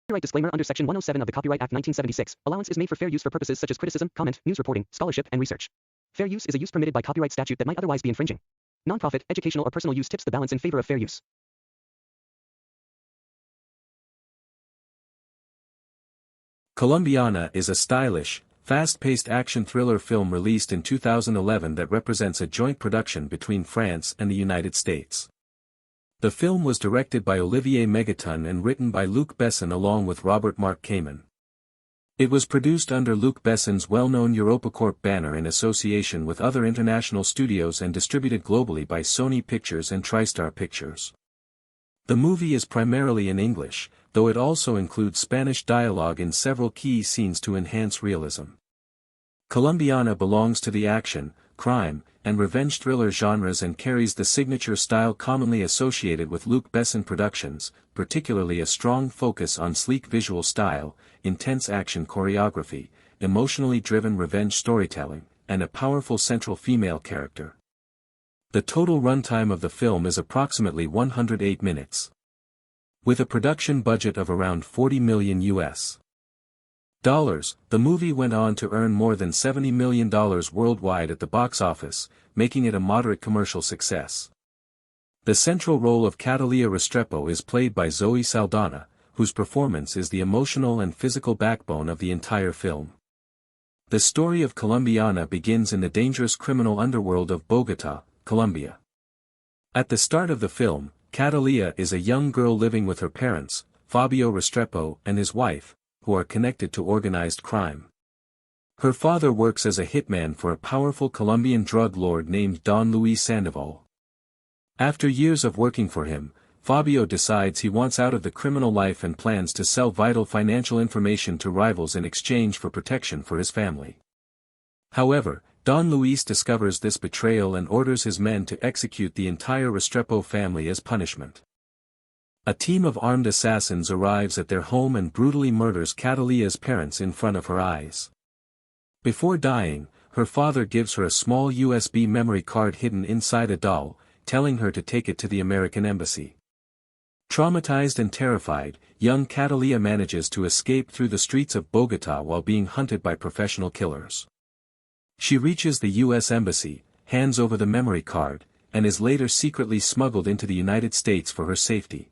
Copyright disclaimer under Section 107 of the Copyright Act 1976. Allowance is made for fair use for purposes such as criticism, comment, news reporting, scholarship, and research. Fair use is a use permitted by copyright statute that might otherwise be infringing. Nonprofit, educational, or personal use tips the balance in favor of fair use. Colombiana is a stylish, fast-paced action thriller film released in 2011 that represents a joint production between France and the United States. The film was directed by Olivier Megaton and written by Luc Besson along with Robert Marc Kamen. It was produced under Luc Besson's well-known EuropaCorp banner in association with other international studios and distributed globally by Sony Pictures and TriStar Pictures. The movie is primarily in English, though it also includes Spanish dialogue in several key scenes to enhance realism. Colombiana belongs to the action, crime, and revenge thriller genres and carries the signature style commonly associated with Luc Besson productions, particularly a strong focus on sleek visual style, intense action choreography, emotionally driven revenge storytelling, and a powerful central female character. The total runtime of the film is approximately 108 minutes. With a production budget of around $40 million US. The movie went on to earn more than $70 million worldwide at the box office, making it a moderate commercial success. The central role of Cataleya Restrepo is played by Zoe Saldana, whose performance is the emotional and physical backbone of the entire film. The story of Colombiana begins in the dangerous criminal underworld of Bogotá, Colombia. At the start of the film, Cataleya is a young girl living with her parents, Fabio Restrepo and his wife, who are connected to organized crime. Her father works as a hitman for a powerful Colombian drug lord named Don Luis Sandoval. After years of working for him, Fabio decides he wants out of the criminal life and plans to sell vital financial information to rivals in exchange for protection for his family. However, Don Luis discovers this betrayal and orders his men to execute the entire Restrepo family as punishment. A team of armed assassins arrives at their home and brutally murders Cataleya's parents in front of her eyes. Before dying, her father gives her a small USB memory card hidden inside a doll, telling her to take it to the American embassy. Traumatized and terrified, young Cataleya manages to escape through the streets of Bogotá while being hunted by professional killers. She reaches the U.S. embassy, hands over the memory card, and is later secretly smuggled into the United States for her safety.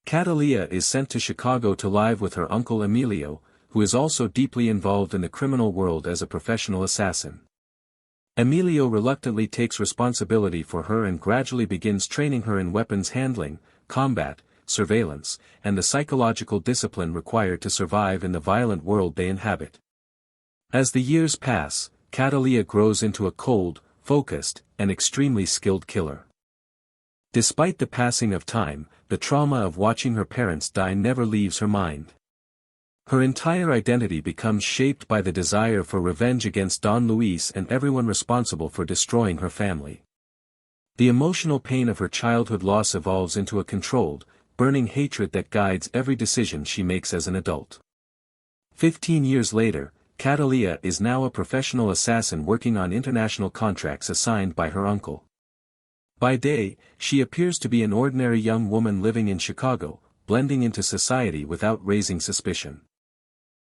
Cataleya is sent to Chicago to live with her uncle Emilio, who is also deeply involved in the criminal world as a professional assassin. Emilio reluctantly takes responsibility for her and gradually begins training her in weapons handling, combat, surveillance, and the psychological discipline required to survive in the violent world they inhabit. As the years pass, Cataleya grows into a cold, focused, and extremely skilled killer. Despite the passing of time, the trauma of watching her parents die never leaves her mind. Her entire identity becomes shaped by the desire for revenge against Don Luis and everyone responsible for destroying her family. The emotional pain of her childhood loss evolves into a controlled, burning hatred that guides every decision she makes as an adult. 15 years later, Cataleya is now a professional assassin working on international contracts assigned by her uncle. By day, she appears to be an ordinary young woman living in Chicago, blending into society without raising suspicion.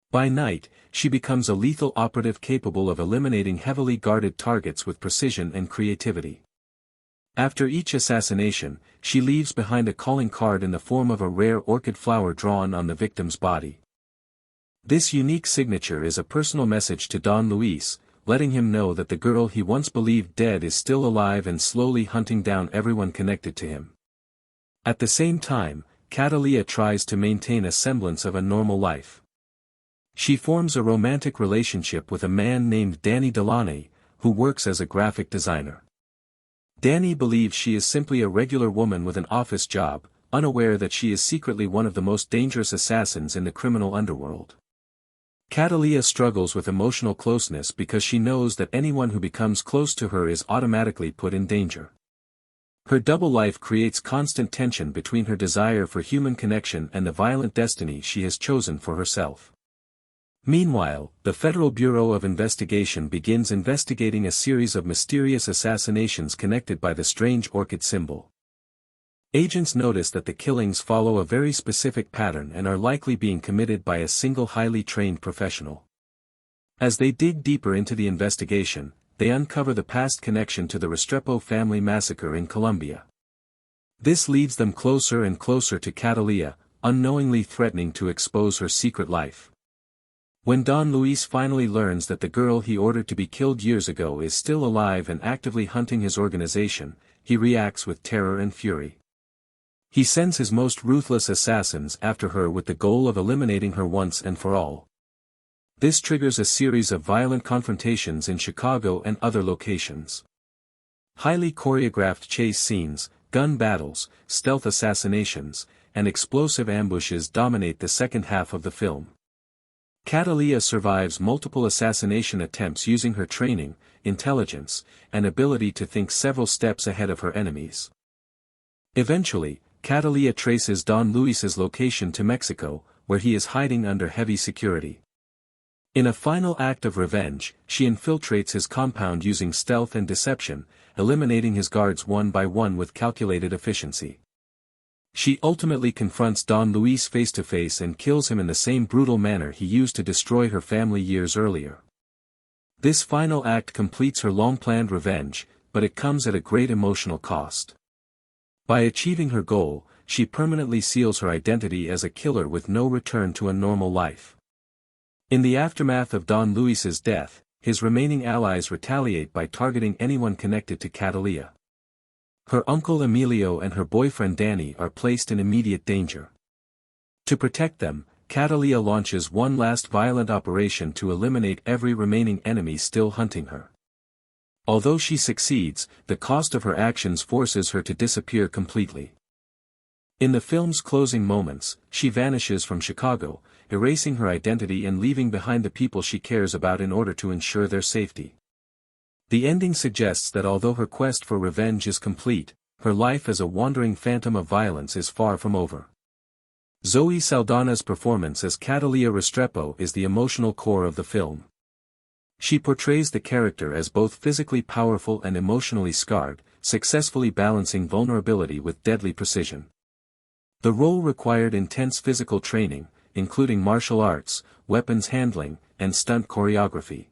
By night, she becomes a lethal operative capable of eliminating heavily guarded targets with precision and creativity. After each assassination, she leaves behind a calling card in the form of a rare orchid flower drawn on the victim's body. This unique signature is a personal message to Don Luis, letting him know that the girl he once believed dead is still alive and slowly hunting down everyone connected to him. At the same time, Cataleya tries to maintain a semblance of a normal life. She forms a romantic relationship with a man named Danny Delaney, who works as a graphic designer. Danny believes she is simply a regular woman with an office job, unaware that she is secretly one of the most dangerous assassins in the criminal underworld. Cataleya struggles with emotional closeness because she knows that anyone who becomes close to her is automatically put in danger. Her double life creates constant tension between her desire for human connection and the violent destiny she has chosen for herself. Meanwhile, the Federal Bureau of Investigation begins investigating a series of mysterious assassinations connected by the strange orchid symbol. Agents notice that the killings follow a very specific pattern and are likely being committed by a single highly trained professional. As they dig deeper into the investigation, they uncover the past connection to the Restrepo family massacre in Colombia. This leads them closer and closer to Cataleya, unknowingly threatening to expose her secret life. When Don Luis finally learns that the girl he ordered to be killed years ago is still alive and actively hunting his organization, he reacts with terror and fury. He sends his most ruthless assassins after her with the goal of eliminating her once and for all. This triggers a series of violent confrontations in Chicago and other locations. Highly choreographed chase scenes, gun battles, stealth assassinations, and explosive ambushes dominate the second half of the film. Cataleya survives multiple assassination attempts using her training, intelligence, and ability to think several steps ahead of her enemies. Eventually, Cataleya traces Don Luis's location to Mexico, where he is hiding under heavy security. In a final act of revenge, she infiltrates his compound using stealth and deception, eliminating his guards one by one with calculated efficiency. She ultimately confronts Don Luis face to face and kills him in the same brutal manner he used to destroy her family years earlier. This final act completes her long-planned revenge, but it comes at a great emotional cost. By achieving her goal, she permanently seals her identity as a killer with no return to a normal life. In the aftermath of Don Luis's death, his remaining allies retaliate by targeting anyone connected to Cataleya. Her uncle Emilio and her boyfriend Danny are placed in immediate danger. To protect them, Cataleya launches one last violent operation to eliminate every remaining enemy still hunting her. Although she succeeds, the cost of her actions forces her to disappear completely. In the film's closing moments, she vanishes from Chicago, erasing her identity and leaving behind the people she cares about in order to ensure their safety. The ending suggests that although her quest for revenge is complete, her life as a wandering phantom of violence is far from over. Zoe Saldana's performance as Cataleya Restrepo is the emotional core of the film. She portrays the character as both physically powerful and emotionally scarred, successfully balancing vulnerability with deadly precision. The role required intense physical training, including martial arts, weapons handling, and stunt choreography.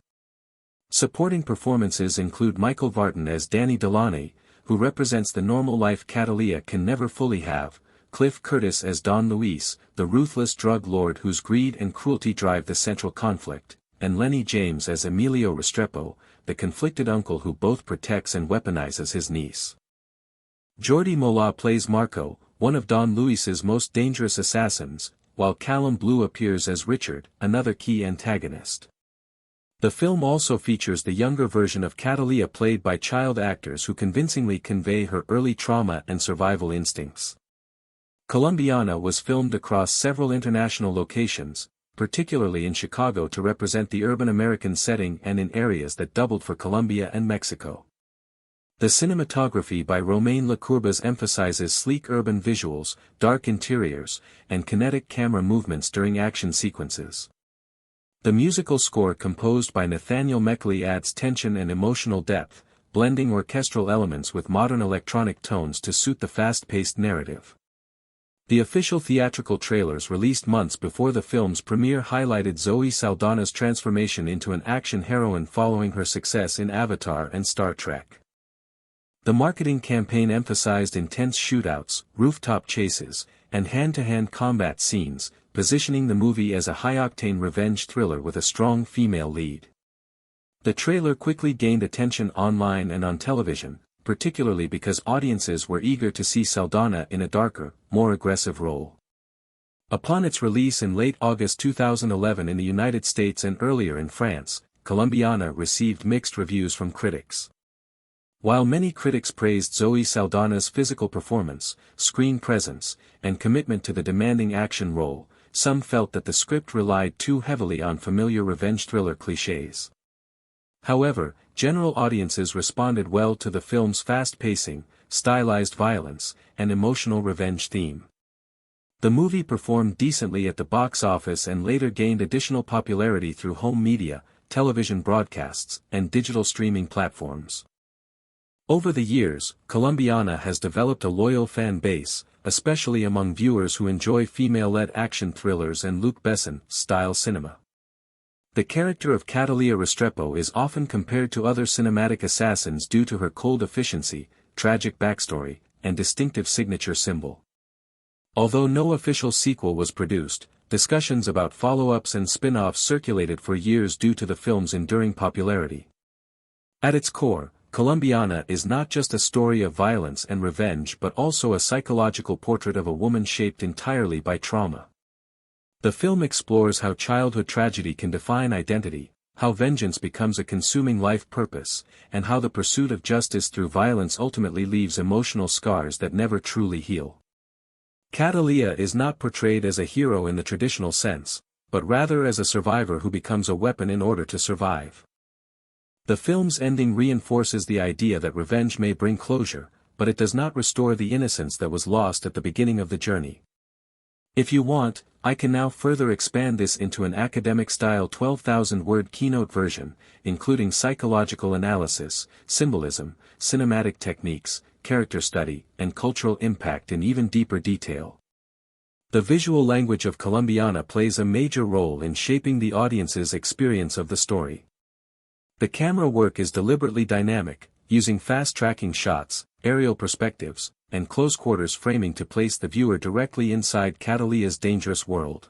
Supporting performances include Michael Vartan as Danny Delaney, who represents the normal life Cataleya can never fully have, Cliff Curtis as Don Luis, the ruthless drug lord whose greed and cruelty drive the central conflict, and Lenny James as Emilio Restrepo, the conflicted uncle who both protects and weaponizes his niece. Jordi Mola plays Marco, one of Don Luis's most dangerous assassins, while Callum Blue appears as Richard, another key antagonist. The film also features the younger version of Cataleya played by child actors who convincingly convey her early trauma and survival instincts. Colombiana was filmed across several international locations, particularly in Chicago to represent the urban American setting and in areas that doubled for Colombia and Mexico. The cinematography by Romain Lecourbes emphasizes sleek urban visuals, dark interiors, and kinetic camera movements during action sequences. The musical score composed by Nathaniel Meckley adds tension and emotional depth, blending orchestral elements with modern electronic tones to suit the fast-paced narrative. The official theatrical trailers released months before the film's premiere highlighted Zoe Saldana's transformation into an action heroine following her success in Avatar and Star Trek. The marketing campaign emphasized intense shootouts, rooftop chases, and hand-to-hand combat scenes, positioning the movie as a high-octane revenge thriller with a strong female lead. The trailer quickly gained attention online and on television, particularly because audiences were eager to see Saldana in a darker, more aggressive role. Upon its release in late August 2011 in the United States and earlier in France, Colombiana received mixed reviews from critics. While many critics praised Zoe Saldana's physical performance, screen presence, and commitment to the demanding action role, some felt that the script relied too heavily on familiar revenge thriller clichés. However, general audiences responded well to the film's fast pacing, stylized violence, and emotional revenge theme. The movie performed decently at the box office and later gained additional popularity through home media, television broadcasts, and digital streaming platforms. Over the years, Colombiana has developed a loyal fan base, especially among viewers who enjoy female-led action thrillers and Luc Besson-style cinema. The character of Cataleya Restrepo is often compared to other cinematic assassins due to her cold efficiency, tragic backstory, and distinctive signature symbol. Although no official sequel was produced, discussions about follow-ups and spin-offs circulated for years due to the film's enduring popularity. At its core, Colombiana is not just a story of violence and revenge but also a psychological portrait of a woman shaped entirely by trauma. The film explores how childhood tragedy can define identity, how vengeance becomes a consuming life purpose, and how the pursuit of justice through violence ultimately leaves emotional scars that never truly heal. Cataleya is not portrayed as a hero in the traditional sense, but rather as a survivor who becomes a weapon in order to survive. The film's ending reinforces the idea that revenge may bring closure, but it does not restore the innocence that was lost at the beginning of the journey. If you want, I can now further expand this into an academic-style 12,000-word keynote version, including psychological analysis, symbolism, cinematic techniques, character study, and cultural impact in even deeper detail. The visual language of Colombiana plays a major role in shaping the audience's experience of the story. The camera work is deliberately dynamic, using fast-tracking shots, aerial perspectives, and close-quarters framing to place the viewer directly inside Cataleya's dangerous world.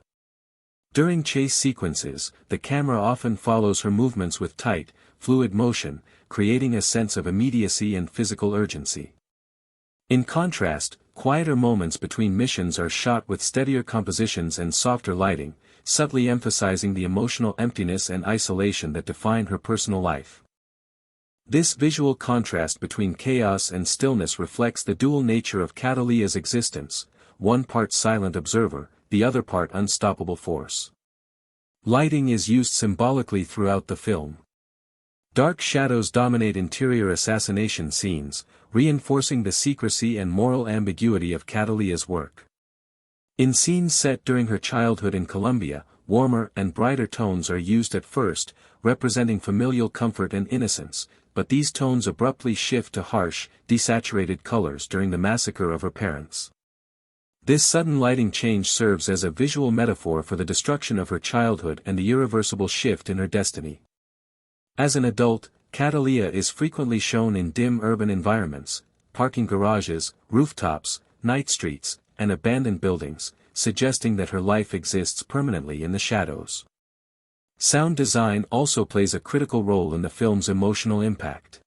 During chase sequences, the camera often follows her movements with tight, fluid motion, creating a sense of immediacy and physical urgency. In contrast, quieter moments between missions are shot with steadier compositions and softer lighting, subtly emphasizing the emotional emptiness and isolation that define her personal life. This visual contrast between chaos and stillness reflects the dual nature of Cataleya's existence, one part silent observer, the other part unstoppable force. Lighting is used symbolically throughout the film. Dark shadows dominate interior assassination scenes, reinforcing the secrecy and moral ambiguity of Cataleya's work. In scenes set during her childhood in Colombia, warmer and brighter tones are used at first, representing familial comfort and innocence, but these tones abruptly shift to harsh, desaturated colors during the massacre of her parents. This sudden lighting change serves as a visual metaphor for the destruction of her childhood and the irreversible shift in her destiny. As an adult, Cataleya is frequently shown in dim urban environments, parking garages, rooftops, night streets, and abandoned buildings, suggesting that her life exists permanently in the shadows. Sound design also plays a critical role in the film's emotional impact.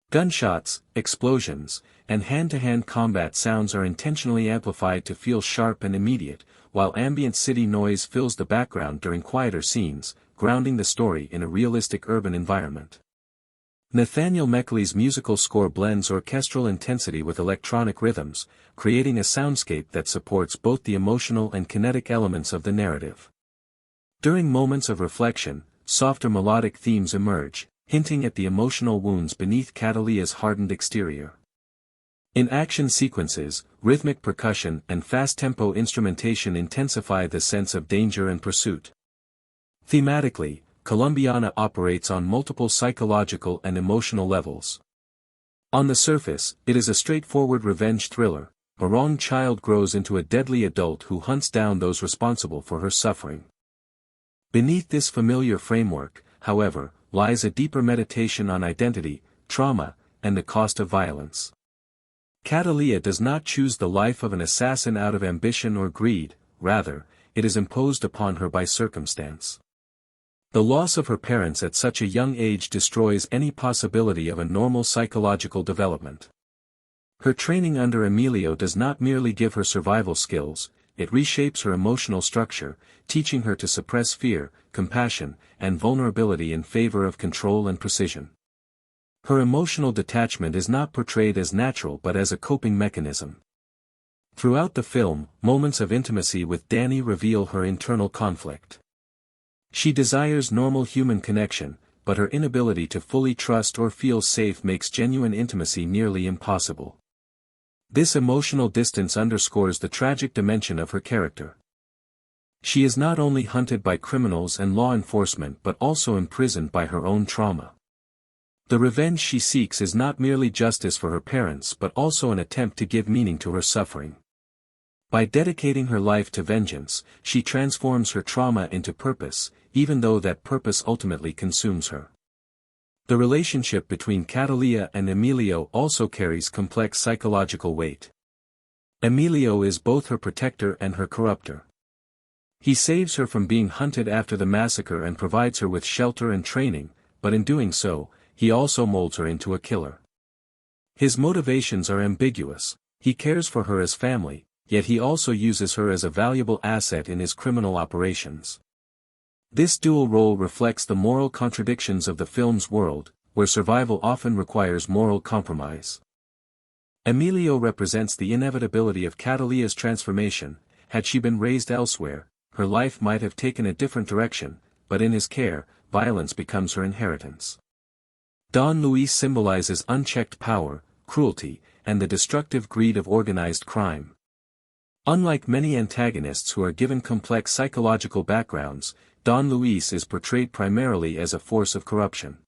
Gunshots, explosions, and hand-to-hand combat sounds are intentionally amplified to feel sharp and immediate, while ambient city noise fills the background during quieter scenes, grounding the story in a realistic urban environment. Nathaniel Meckley's musical score blends orchestral intensity with electronic rhythms, creating a soundscape that supports both the emotional and kinetic elements of the narrative. During moments of reflection, softer melodic themes emerge, hinting at the emotional wounds beneath Cataleya's hardened exterior. In action sequences, rhythmic percussion and fast-tempo instrumentation intensify the sense of danger and pursuit. Thematically, Colombiana operates on multiple psychological and emotional levels. On the surface, it is a straightforward revenge thriller. A wronged child grows into a deadly adult who hunts down those responsible for her suffering. Beneath this familiar framework, however, lies a deeper meditation on identity, trauma, and the cost of violence. Cataleya does not choose the life of an assassin out of ambition or greed, rather, it is imposed upon her by circumstance. The loss of her parents at such a young age destroys any possibility of a normal psychological development. Her training under Emilio does not merely give her survival skills, it reshapes her emotional structure, teaching her to suppress fear, compassion, and vulnerability in favor of control and precision. Her emotional detachment is not portrayed as natural but as a coping mechanism. Throughout the film, moments of intimacy with Danny reveal her internal conflict. She desires normal human connection, but her inability to fully trust or feel safe makes genuine intimacy nearly impossible. This emotional distance underscores the tragic dimension of her character. She is not only hunted by criminals and law enforcement but also imprisoned by her own trauma. The revenge she seeks is not merely justice for her parents but also an attempt to give meaning to her suffering. By dedicating her life to vengeance, she transforms her trauma into purpose, even though that purpose ultimately consumes her. The relationship between Cataleya and Emilio also carries complex psychological weight. Emilio is both her protector and her corrupter. He saves her from being hunted after the massacre and provides her with shelter and training, but in doing so, he also molds her into a killer. His motivations are ambiguous. He cares for her as family, yet he also uses her as a valuable asset in his criminal operations. This dual role reflects the moral contradictions of the film's world, where survival often requires moral compromise. Emilio represents the inevitability of Cataleya's transformation. Had she been raised elsewhere, her life might have taken a different direction, but in his care, violence becomes her inheritance. Don Luis symbolizes unchecked power, cruelty, and the destructive greed of organized crime. Unlike many antagonists who are given complex psychological backgrounds, Don Luis is portrayed primarily as a force of corruption.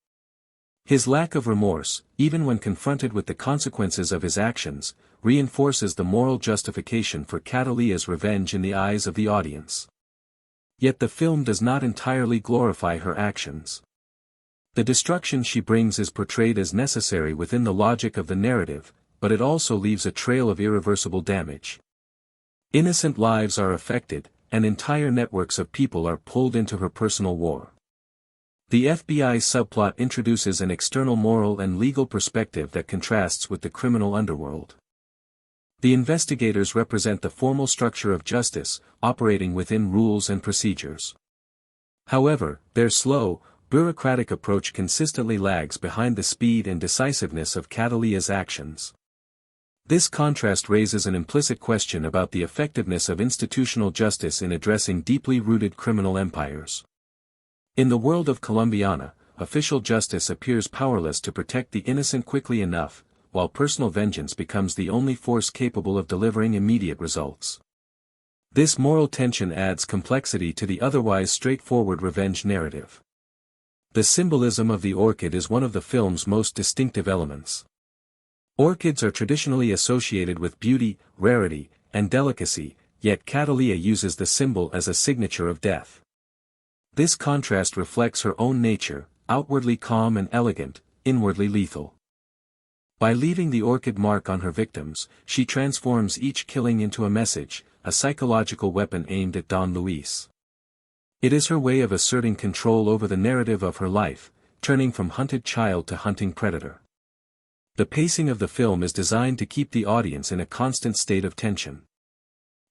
His lack of remorse, even when confronted with the consequences of his actions, reinforces the moral justification for Cataleya's revenge in the eyes of the audience. Yet the film does not entirely glorify her actions. The destruction she brings is portrayed as necessary within the logic of the narrative, but it also leaves a trail of irreversible damage. Innocent lives are affected, and entire networks of people are pulled into her personal war. The FBI subplot introduces an external moral and legal perspective that contrasts with the criminal underworld. The investigators represent the formal structure of justice, operating within rules and procedures. However, their slow, bureaucratic approach consistently lags behind the speed and decisiveness of Cataleya's actions. This contrast raises an implicit question about the effectiveness of institutional justice in addressing deeply rooted criminal empires. In the world of Colombiana, official justice appears powerless to protect the innocent quickly enough, while personal vengeance becomes the only force capable of delivering immediate results. This moral tension adds complexity to the otherwise straightforward revenge narrative. The symbolism of the orchid is one of the film's most distinctive elements. Orchids are traditionally associated with beauty, rarity, and delicacy, yet Cataleya uses the symbol as a signature of death. This contrast reflects her own nature, outwardly calm and elegant, inwardly lethal. By leaving the orchid mark on her victims, she transforms each killing into a message, a psychological weapon aimed at Don Luis. It is her way of asserting control over the narrative of her life, turning from hunted child to hunting predator. The pacing of the film is designed to keep the audience in a constant state of tension.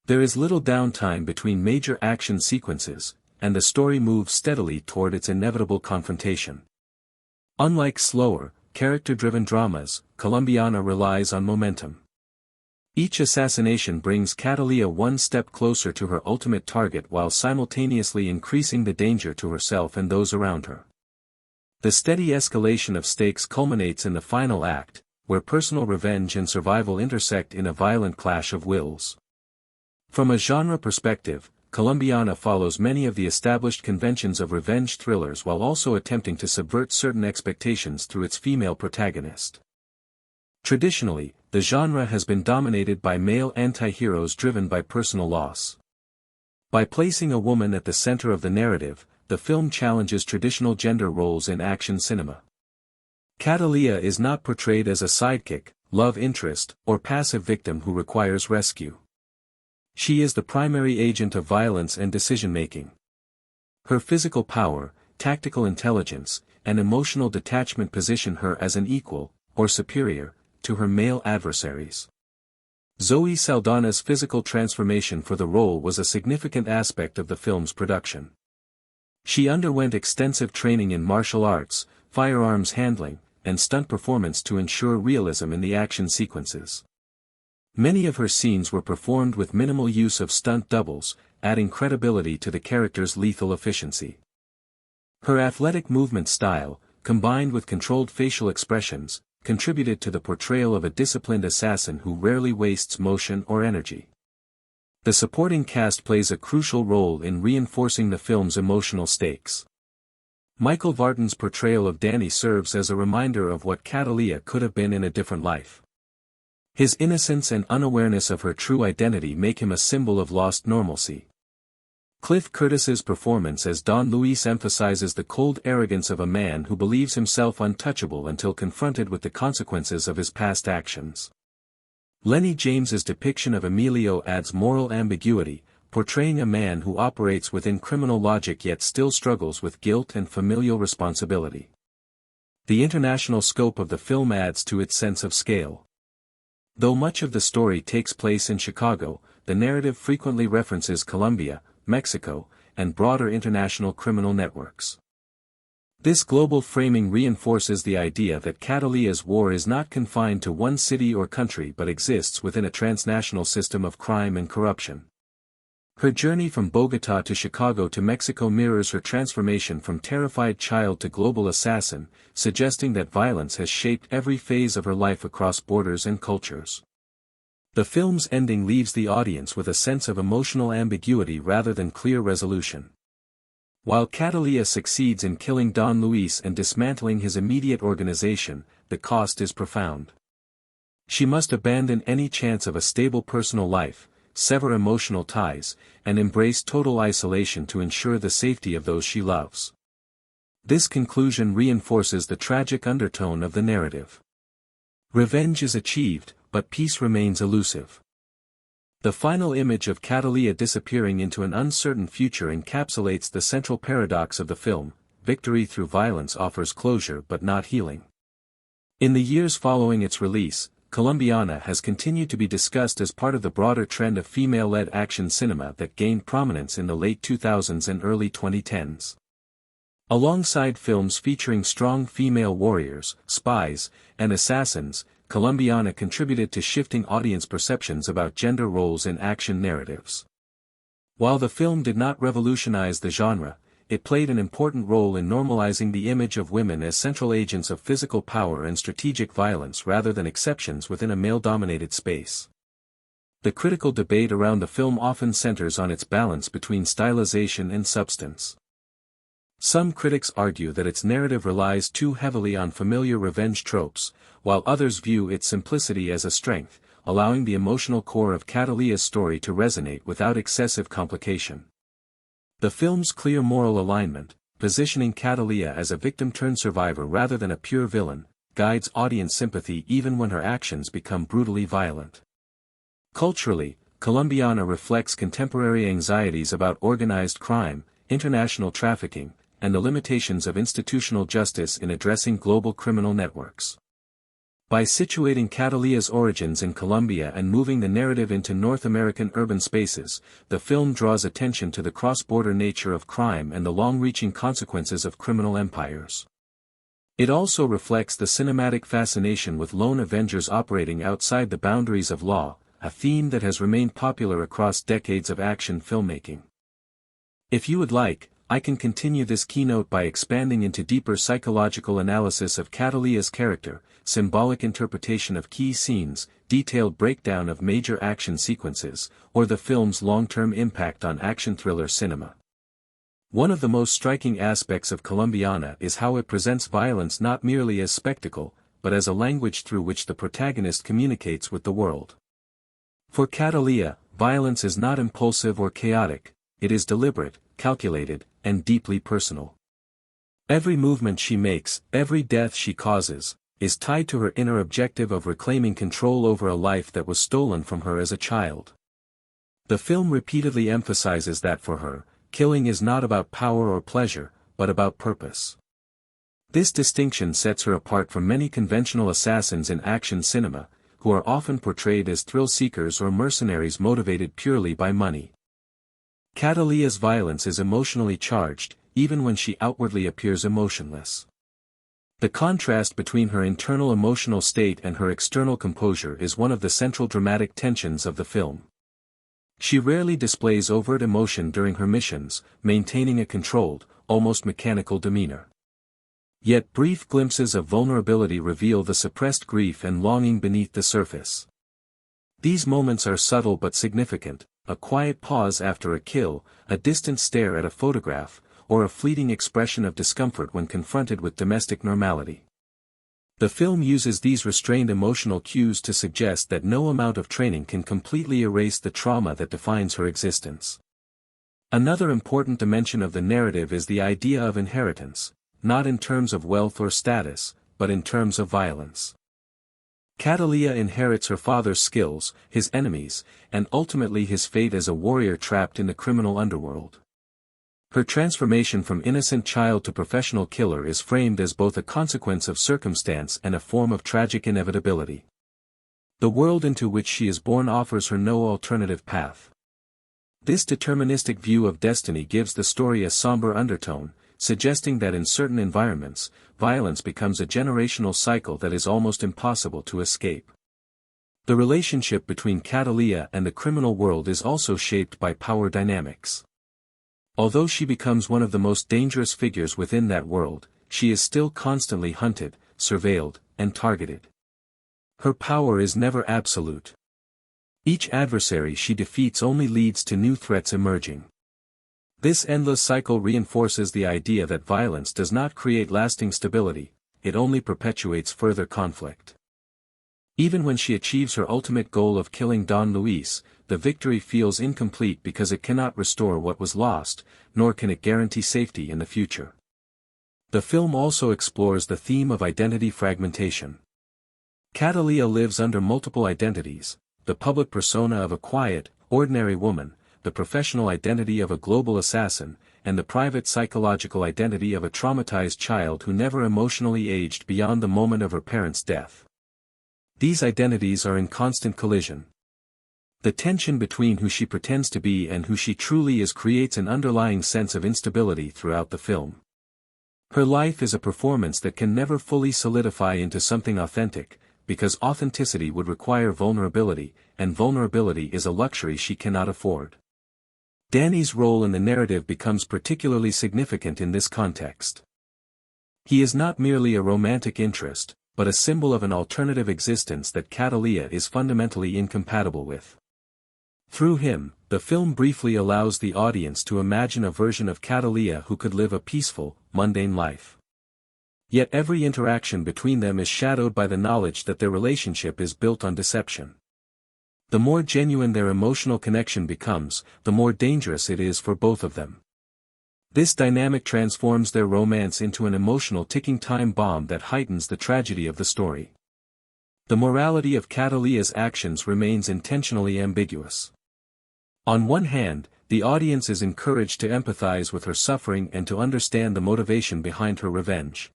There is little downtime between major action sequences, and the story moves steadily toward its inevitable confrontation. Unlike slower, character-driven dramas, Colombiana relies on momentum. Each assassination brings Cataleya one step closer to her ultimate target while simultaneously increasing the danger to herself and those around her. The steady escalation of stakes culminates in the final act, where personal revenge and survival intersect in a violent clash of wills. From a genre perspective, Colombiana follows many of the established conventions of revenge thrillers while also attempting to subvert certain expectations through its female protagonist. Traditionally, the genre has been dominated by male anti-heroes driven by personal loss. By placing a woman at the center of the narrative, the film challenges traditional gender roles in action cinema. Cataleya is not portrayed as a sidekick, love interest, or passive victim who requires rescue. She is the primary agent of violence and decision-making. Her physical power, tactical intelligence, and emotional detachment position her as an equal, or superior, to her male adversaries. Zoe Saldana's physical transformation for the role was a significant aspect of the film's production. She underwent extensive training in martial arts, firearms handling, and stunt performance to ensure realism in the action sequences. Many of her scenes were performed with minimal use of stunt doubles, adding credibility to the character's lethal efficiency. Her athletic movement style, combined with controlled facial expressions, contributed to the portrayal of a disciplined assassin who rarely wastes motion or energy. The supporting cast plays a crucial role in reinforcing the film's emotional stakes. Michael Vartan's portrayal of Danny serves as a reminder of what Cataleya could have been in a different life. His innocence and unawareness of her true identity make him a symbol of lost normalcy. Cliff Curtis's performance as Don Luis emphasizes the cold arrogance of a man who believes himself untouchable until confronted with the consequences of his past actions. Lenny James's depiction of Emilio adds moral ambiguity, portraying a man who operates within criminal logic yet still struggles with guilt and familial responsibility. The international scope of the film adds to its sense of scale. Though much of the story takes place in Chicago, the narrative frequently references Colombia, Mexico, and broader international criminal networks. This global framing reinforces the idea that Cataleya's war is not confined to one city or country but exists within a transnational system of crime and corruption. Her journey from Bogotá to Chicago to Mexico mirrors her transformation from terrified child to global assassin, suggesting that violence has shaped every phase of her life across borders and cultures. The film's ending leaves the audience with a sense of emotional ambiguity rather than clear resolution. While Cataleya succeeds in killing Don Luis and dismantling his immediate organization, the cost is profound. She must abandon any chance of a stable personal life, sever emotional ties, and embrace total isolation to ensure the safety of those she loves. This conclusion reinforces the tragic undertone of the narrative. Revenge is achieved, but peace remains elusive. The final image of Cataleya disappearing into an uncertain future encapsulates the central paradox of the film: victory through violence offers closure but not healing. In the years following its release, Colombiana has continued to be discussed as part of the broader trend of female-led action cinema that gained prominence in the late 2000s and early 2010s. Alongside films featuring strong female warriors, spies, and assassins, Colombiana contributed to shifting audience perceptions about gender roles in action narratives. While the film did not revolutionize the genre, it played an important role in normalizing the image of women as central agents of physical power and strategic violence rather than exceptions within a male-dominated space. The critical debate around the film often centers on its balance between stylization and substance. Some critics argue that its narrative relies too heavily on familiar revenge tropes, while others view its simplicity as a strength, allowing the emotional core of Cataleya's story to resonate without excessive complication. The film's clear moral alignment, positioning Cataleya as a victim-turned-survivor rather than a pure villain, guides audience sympathy even when her actions become brutally violent. Culturally, Colombiana reflects contemporary anxieties about organized crime, international trafficking, and the limitations of institutional justice in addressing global criminal networks. By situating Cataleya's origins in Colombia and moving the narrative into North American urban spaces, the film draws attention to the cross-border nature of crime and the long-reaching consequences of criminal empires. It also reflects the cinematic fascination with lone avengers operating outside the boundaries of law, a theme that has remained popular across decades of action filmmaking. If you would like, I can continue this keynote by expanding into deeper psychological analysis of Cataleya's character, symbolic interpretation of key scenes, detailed breakdown of major action sequences, or the film's long-term impact on action thriller cinema. One of the most striking aspects of Colombiana is how it presents violence not merely as spectacle, but as a language through which the protagonist communicates with the world. For Cataleya, violence is not impulsive or chaotic, it is deliberate, calculated, and deeply personal. Every movement she makes, every death she causes, is tied to her inner objective of reclaiming control over a life that was stolen from her as a child. The film repeatedly emphasizes that for her, killing is not about power or pleasure, but about purpose. This distinction sets her apart from many conventional assassins in action cinema, who are often portrayed as thrill-seekers or mercenaries motivated purely by money. Cataleya's violence is emotionally charged, even when she outwardly appears emotionless. The contrast between her internal emotional state and her external composure is one of the central dramatic tensions of the film. She rarely displays overt emotion during her missions, maintaining a controlled, almost mechanical demeanor. Yet brief glimpses of vulnerability reveal the suppressed grief and longing beneath the surface. These moments are subtle but significant: a quiet pause after a kill, a distant stare at a photograph, or a fleeting expression of discomfort when confronted with domestic normality. The film uses these restrained emotional cues to suggest that no amount of training can completely erase the trauma that defines her existence. Another important dimension of the narrative is the idea of inheritance, not in terms of wealth or status, but in terms of violence. Cataleya inherits her father's skills, his enemies, and ultimately his fate as a warrior trapped in the criminal underworld. Her transformation from innocent child to professional killer is framed as both a consequence of circumstance and a form of tragic inevitability. The world into which she is born offers her no alternative path. This deterministic view of destiny gives the story a somber undertone, suggesting that in certain environments, violence becomes a generational cycle that is almost impossible to escape. The relationship between Cataleya and the criminal world is also shaped by power dynamics. Although she becomes one of the most dangerous figures within that world, she is still constantly hunted, surveilled, and targeted. Her power is never absolute. Each adversary she defeats only leads to new threats emerging. This endless cycle reinforces the idea that violence does not create lasting stability, it only perpetuates further conflict. Even when she achieves her ultimate goal of killing Don Luis, the victory feels incomplete because it cannot restore what was lost, nor can it guarantee safety in the future. The film also explores the theme of identity fragmentation. Cataleya lives under multiple identities: the public persona of a quiet, ordinary woman, the professional identity of a global assassin, and the private psychological identity of a traumatized child who never emotionally aged beyond the moment of her parents' death. These identities are in constant collision. The tension between who she pretends to be and who she truly is creates an underlying sense of instability throughout the film. Her life is a performance that can never fully solidify into something authentic, because authenticity would require vulnerability, and vulnerability is a luxury she cannot afford. Danny's role in the narrative becomes particularly significant in this context. He is not merely a romantic interest, but a symbol of an alternative existence that Cataleya is fundamentally incompatible with. Through him, the film briefly allows the audience to imagine a version of Cataleya who could live a peaceful, mundane life. Yet every interaction between them is shadowed by the knowledge that their relationship is built on deception. The more genuine their emotional connection becomes, the more dangerous it is for both of them. This dynamic transforms their romance into an emotional ticking time bomb that heightens the tragedy of the story. The morality of Cataleya's actions remains intentionally ambiguous. On one hand, the audience is encouraged to empathize with her suffering and to understand the motivation behind her revenge.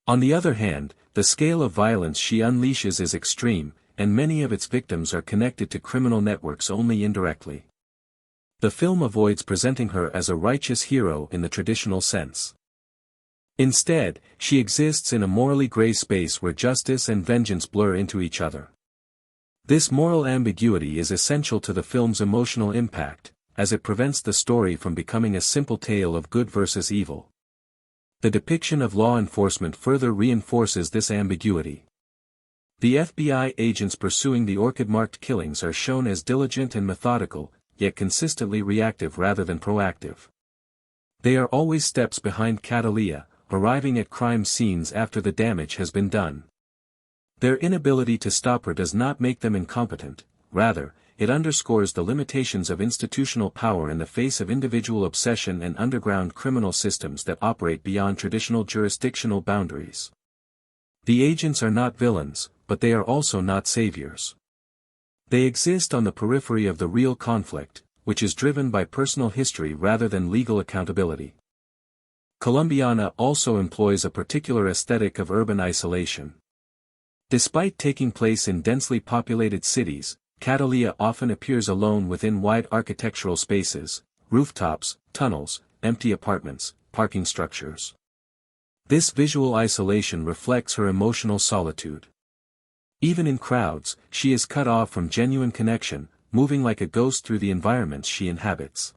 On the other hand, the scale of violence she unleashes is extreme, and many of its victims are connected to criminal networks only indirectly. The film avoids presenting her as a righteous hero in the traditional sense. Instead, she exists in a morally gray space where justice and vengeance blur into each other. This moral ambiguity is essential to the film's emotional impact, as it prevents the story from becoming a simple tale of good versus evil. The depiction of law enforcement further reinforces this ambiguity. The FBI agents pursuing the orchid-marked killings are shown as diligent and methodical, yet consistently reactive rather than proactive. They are always steps behind Cataleya, arriving at crime scenes after the damage has been done. Their inability to stop her does not make them incompetent, rather, it underscores the limitations of institutional power in the face of individual obsession and underground criminal systems that operate beyond traditional jurisdictional boundaries. The agents are not villains, but they are also not saviors. They exist on the periphery of the real conflict, which is driven by personal history rather than legal accountability. Colombiana also employs a particular aesthetic of urban isolation. Despite taking place in densely populated cities, Cataleya often appears alone within wide architectural spaces, rooftops, tunnels, empty apartments, parking structures. This visual isolation reflects her emotional solitude. Even in crowds, she is cut off from genuine connection, moving like a ghost through the environments she inhabits.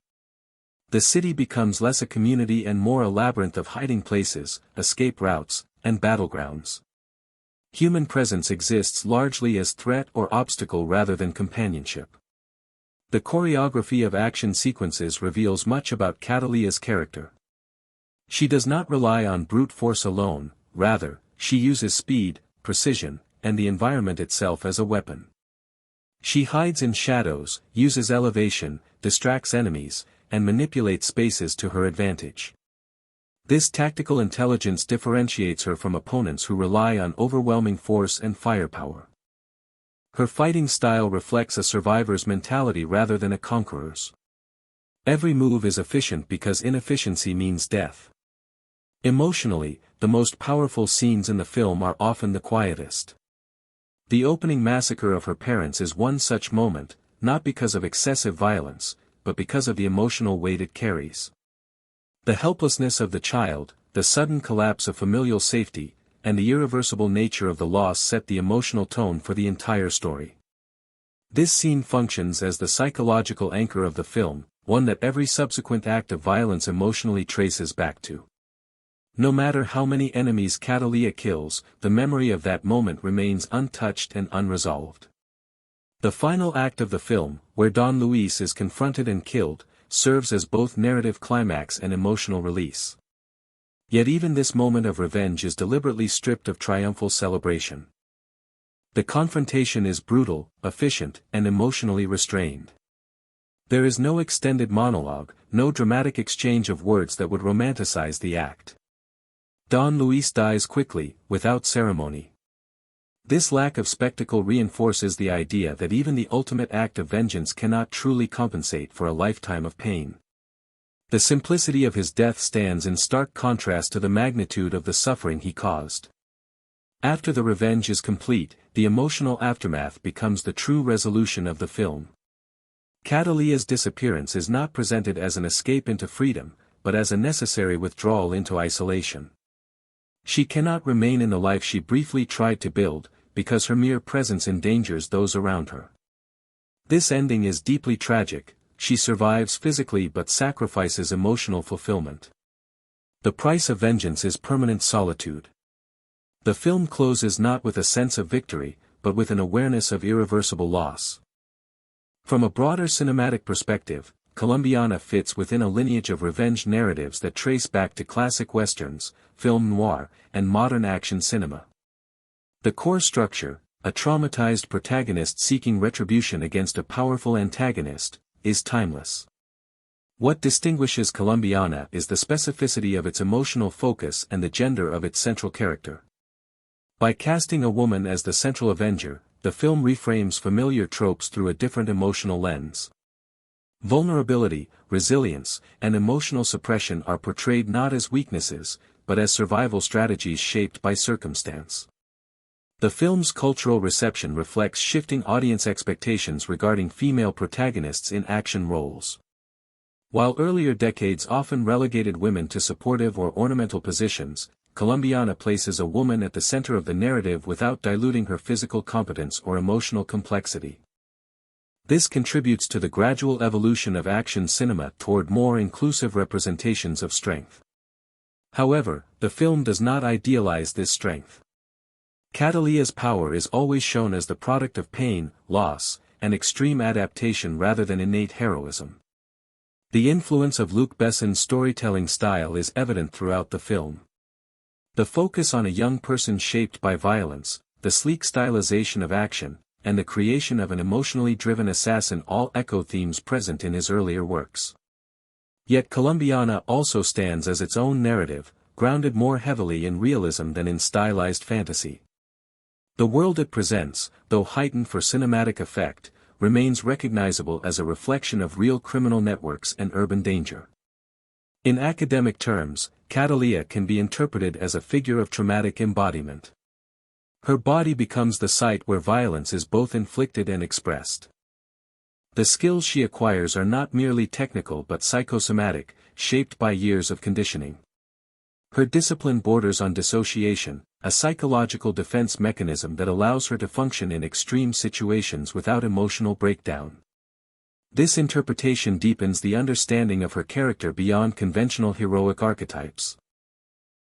The city becomes less a community and more a labyrinth of hiding places, escape routes, and battlegrounds. Human presence exists largely as threat or obstacle rather than companionship. The choreography of action sequences reveals much about Cataleya's character. She does not rely on brute force alone, rather, she uses speed, precision, and the environment itself as a weapon. She hides in shadows, uses elevation, distracts enemies, and manipulates spaces to her advantage. This tactical intelligence differentiates her from opponents who rely on overwhelming force and firepower. Her fighting style reflects a survivor's mentality rather than a conqueror's. Every move is efficient because inefficiency means death. Emotionally, the most powerful scenes in the film are often the quietest. The opening massacre of her parents is one such moment, not because of excessive violence, but because of the emotional weight it carries. The helplessness of the child, the sudden collapse of familial safety, and the irreversible nature of the loss set the emotional tone for the entire story. This scene functions as the psychological anchor of the film, one that every subsequent act of violence emotionally traces back to. No matter how many enemies Cataleya kills, the memory of that moment remains untouched and unresolved. The final act of the film, where Don Luis is confronted and killed, serves as both narrative climax and emotional release. Yet even this moment of revenge is deliberately stripped of triumphal celebration. The confrontation is brutal, efficient, and emotionally restrained. There is no extended monologue, no dramatic exchange of words that would romanticize the act. Don Luis dies quickly, without ceremony. This lack of spectacle reinforces the idea that even the ultimate act of vengeance cannot truly compensate for a lifetime of pain. The simplicity of his death stands in stark contrast to the magnitude of the suffering he caused. After the revenge is complete, the emotional aftermath becomes the true resolution of the film. Cataleya's disappearance is not presented as an escape into freedom, but as a necessary withdrawal into isolation. She cannot remain in the life she briefly tried to build, because her mere presence endangers those around her. This ending is deeply tragic. She survives physically but sacrifices emotional fulfillment. The price of vengeance is permanent solitude. The film closes not with a sense of victory, but with an awareness of irreversible loss. From a broader cinematic perspective, Colombiana fits within a lineage of revenge narratives that trace back to classic westerns, film noir, and modern action cinema. The core structure, a traumatized protagonist seeking retribution against a powerful antagonist, is timeless. What distinguishes Colombiana is the specificity of its emotional focus and the gender of its central character. By casting a woman as the central avenger, the film reframes familiar tropes through a different emotional lens. Vulnerability, resilience, and emotional suppression are portrayed not as weaknesses, but as survival strategies shaped by circumstance. The film's cultural reception reflects shifting audience expectations regarding female protagonists in action roles. While earlier decades often relegated women to supportive or ornamental positions, Colombiana places a woman at the center of the narrative without diluting her physical competence or emotional complexity. This contributes to the gradual evolution of action cinema toward more inclusive representations of strength. However, the film does not idealize this strength. Cataleya's power is always shown as the product of pain, loss, and extreme adaptation rather than innate heroism. The influence of Luc Besson's storytelling style is evident throughout the film. The focus on a young person shaped by violence, the sleek stylization of action, and the creation of an emotionally driven assassin all echo themes present in his earlier works. Yet Colombiana also stands as its own narrative, grounded more heavily in realism than in stylized fantasy. The world it presents, though heightened for cinematic effect, remains recognizable as a reflection of real criminal networks and urban danger. In academic terms, Cataleya can be interpreted as a figure of traumatic embodiment. Her body becomes the site where violence is both inflicted and expressed. The skills she acquires are not merely technical but psychosomatic, shaped by years of conditioning. Her discipline borders on dissociation, a psychological defense mechanism that allows her to function in extreme situations without emotional breakdown. This interpretation deepens the understanding of her character beyond conventional heroic archetypes.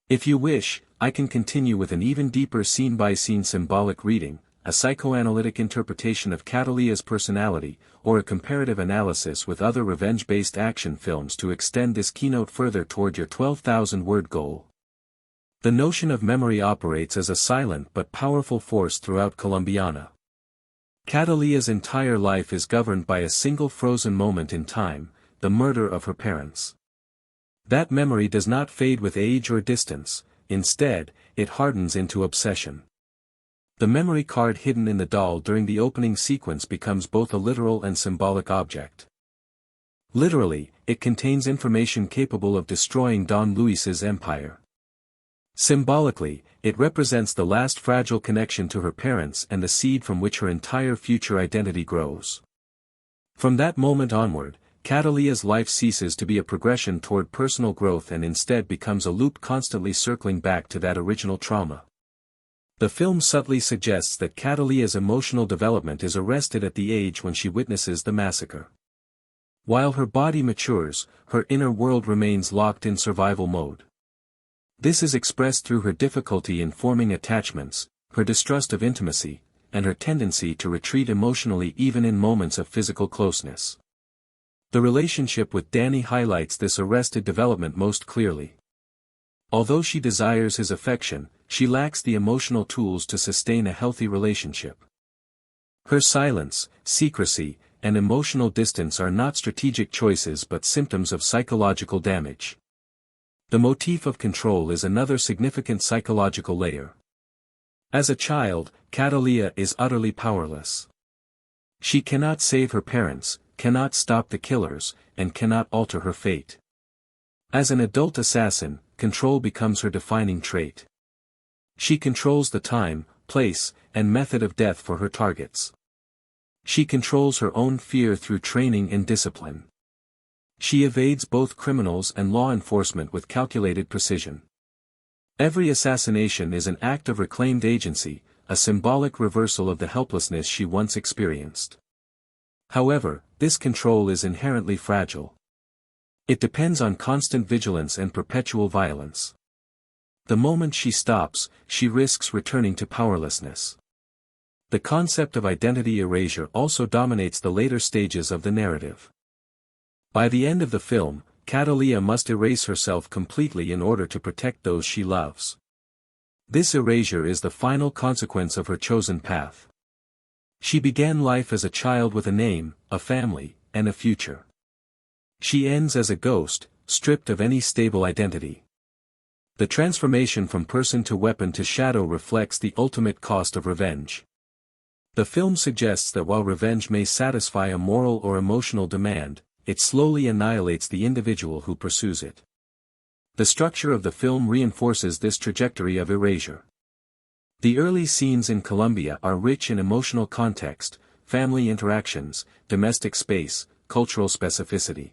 If you wish, I can continue with an even deeper scene-by-scene symbolic reading, a psychoanalytic interpretation of Cataleya's personality, or a comparative analysis with other revenge-based action films to extend this keynote further toward your 12,000-word goal. The notion of memory operates as a silent but powerful force throughout Colombiana. Cataleya's entire life is governed by a single frozen moment in time, the murder of her parents. That memory does not fade with age or distance, instead, it hardens into obsession. The memory card hidden in the doll during the opening sequence becomes both a literal and symbolic object. Literally, it contains information capable of destroying Don Luis's empire. Symbolically, it represents the last fragile connection to her parents and the seed from which her entire future identity grows. From that moment onward, Cataleya's life ceases to be a progression toward personal growth and instead becomes a loop constantly circling back to that original trauma. The film subtly suggests that Cataleya's emotional development is arrested at the age when she witnesses the massacre. While her body matures, her inner world remains locked in survival mode. This is expressed through her difficulty in forming attachments, her distrust of intimacy, and her tendency to retreat emotionally even in moments of physical closeness. The relationship with Danny highlights this arrested development most clearly. Although she desires his affection, she lacks the emotional tools to sustain a healthy relationship. Her silence, secrecy, and emotional distance are not strategic choices but symptoms of psychological damage. The motif of control is another significant psychological layer. As a child, Cataleya is utterly powerless. She cannot save her parents, cannot stop the killers, and cannot alter her fate. As an adult assassin, control becomes her defining trait. She controls the time, place, and method of death for her targets. She controls her own fear through training and discipline. She evades both criminals and law enforcement with calculated precision. Every assassination is an act of reclaimed agency, a symbolic reversal of the helplessness she once experienced. However, this control is inherently fragile. It depends on constant vigilance and perpetual violence. The moment she stops, she risks returning to powerlessness. The concept of identity erasure also dominates the later stages of the narrative. By the end of the film, Cataleya must erase herself completely in order to protect those she loves. This erasure is the final consequence of her chosen path. She began life as a child with a name, a family, and a future. She ends as a ghost, stripped of any stable identity. The transformation from person to weapon to shadow reflects the ultimate cost of revenge. The film suggests that while revenge may satisfy a moral or emotional demand, it slowly annihilates the individual who pursues it. The structure of the film reinforces this trajectory of erasure. The early scenes in Colombia are rich in emotional context, family interactions, domestic space, cultural specificity.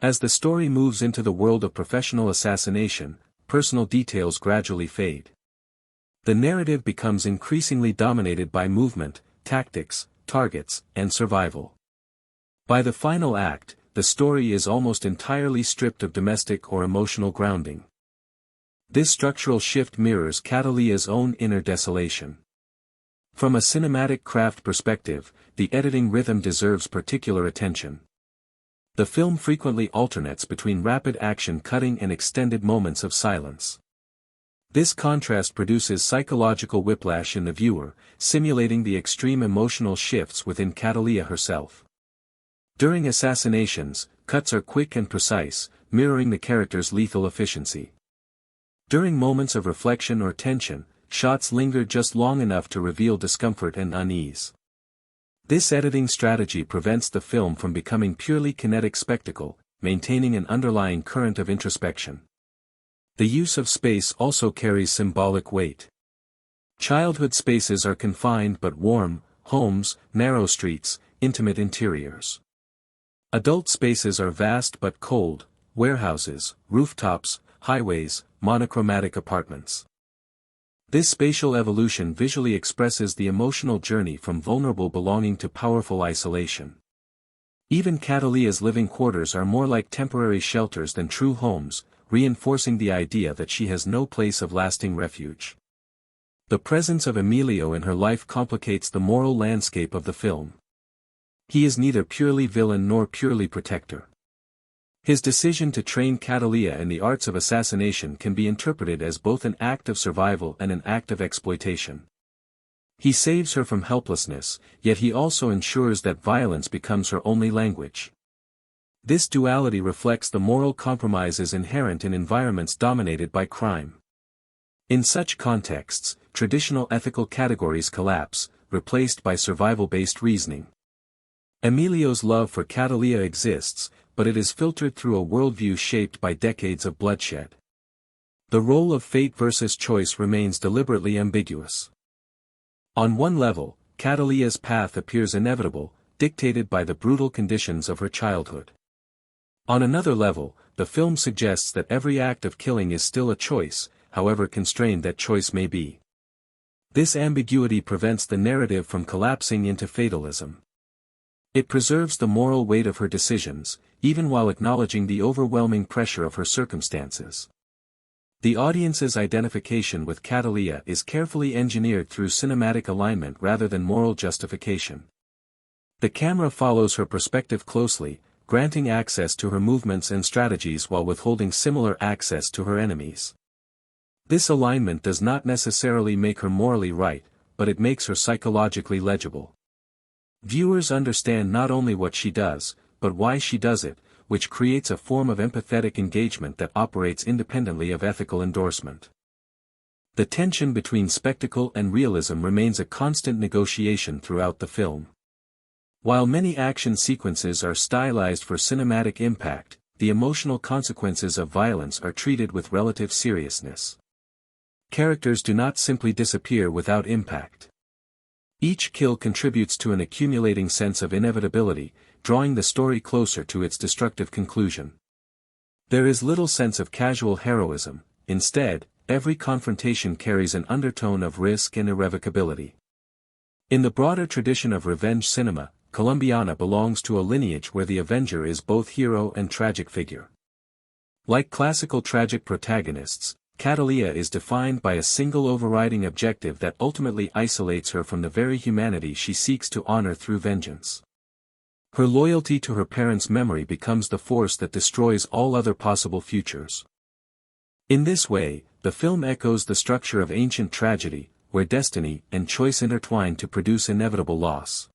As the story moves into the world of professional assassination, personal details gradually fade. The narrative becomes increasingly dominated by movement, tactics, targets, and survival. By the final act, the story is almost entirely stripped of domestic or emotional grounding. This structural shift mirrors Cataleya's own inner desolation. From a cinematic craft perspective, the editing rhythm deserves particular attention. The film frequently alternates between rapid action cutting and extended moments of silence. This contrast produces psychological whiplash in the viewer, simulating the extreme emotional shifts within Cataleya herself. During assassinations, cuts are quick and precise, mirroring the character's lethal efficiency. During moments of reflection or tension, shots linger just long enough to reveal discomfort and unease. This editing strategy prevents the film from becoming purely kinetic spectacle, maintaining an underlying current of introspection. The use of space also carries symbolic weight. Childhood spaces are confined but warm, homes, narrow streets, intimate interiors. Adult spaces are vast but cold, warehouses, rooftops, highways, monochromatic apartments. This spatial evolution visually expresses the emotional journey from vulnerable belonging to powerful isolation. Even Cataleya's living quarters are more like temporary shelters than true homes, reinforcing the idea that she has no place of lasting refuge. The presence of Emilio in her life complicates the moral landscape of the film. He is neither purely villain nor purely protector. His decision to train Cataleya in the arts of assassination can be interpreted as both an act of survival and an act of exploitation. He saves her from helplessness, yet he also ensures that violence becomes her only language. This duality reflects the moral compromises inherent in environments dominated by crime. In such contexts, traditional ethical categories collapse, replaced by survival-based reasoning. Emilio's love for Cataleya exists, but it is filtered through a worldview shaped by decades of bloodshed. The role of fate versus choice remains deliberately ambiguous. On one level, Cataleya's path appears inevitable, dictated by the brutal conditions of her childhood. On another level, the film suggests that every act of killing is still a choice, however constrained that choice may be. This ambiguity prevents the narrative from collapsing into fatalism. It preserves the moral weight of her decisions, even while acknowledging the overwhelming pressure of her circumstances. The audience's identification with Cataleya is carefully engineered through cinematic alignment rather than moral justification. The camera follows her perspective closely, granting access to her movements and strategies while withholding similar access to her enemies. This alignment does not necessarily make her morally right, but it makes her psychologically legible. Viewers understand not only what she does, but why she does it, which creates a form of empathetic engagement that operates independently of ethical endorsement. The tension between spectacle and realism remains a constant negotiation throughout the film. While many action sequences are stylized for cinematic impact, the emotional consequences of violence are treated with relative seriousness. Characters do not simply disappear without impact. Each kill contributes to an accumulating sense of inevitability, drawing the story closer to its destructive conclusion. There is little sense of casual heroism, instead, every confrontation carries an undertone of risk and irrevocability. In the broader tradition of revenge cinema, Colombiana belongs to a lineage where the avenger is both hero and tragic figure. Like classical tragic protagonists, Cataleya is defined by a single overriding objective that ultimately isolates her from the very humanity she seeks to honor through vengeance. Her loyalty to her parents' memory becomes the force that destroys all other possible futures. In this way, the film echoes the structure of ancient tragedy, where destiny and choice intertwine to produce inevitable loss.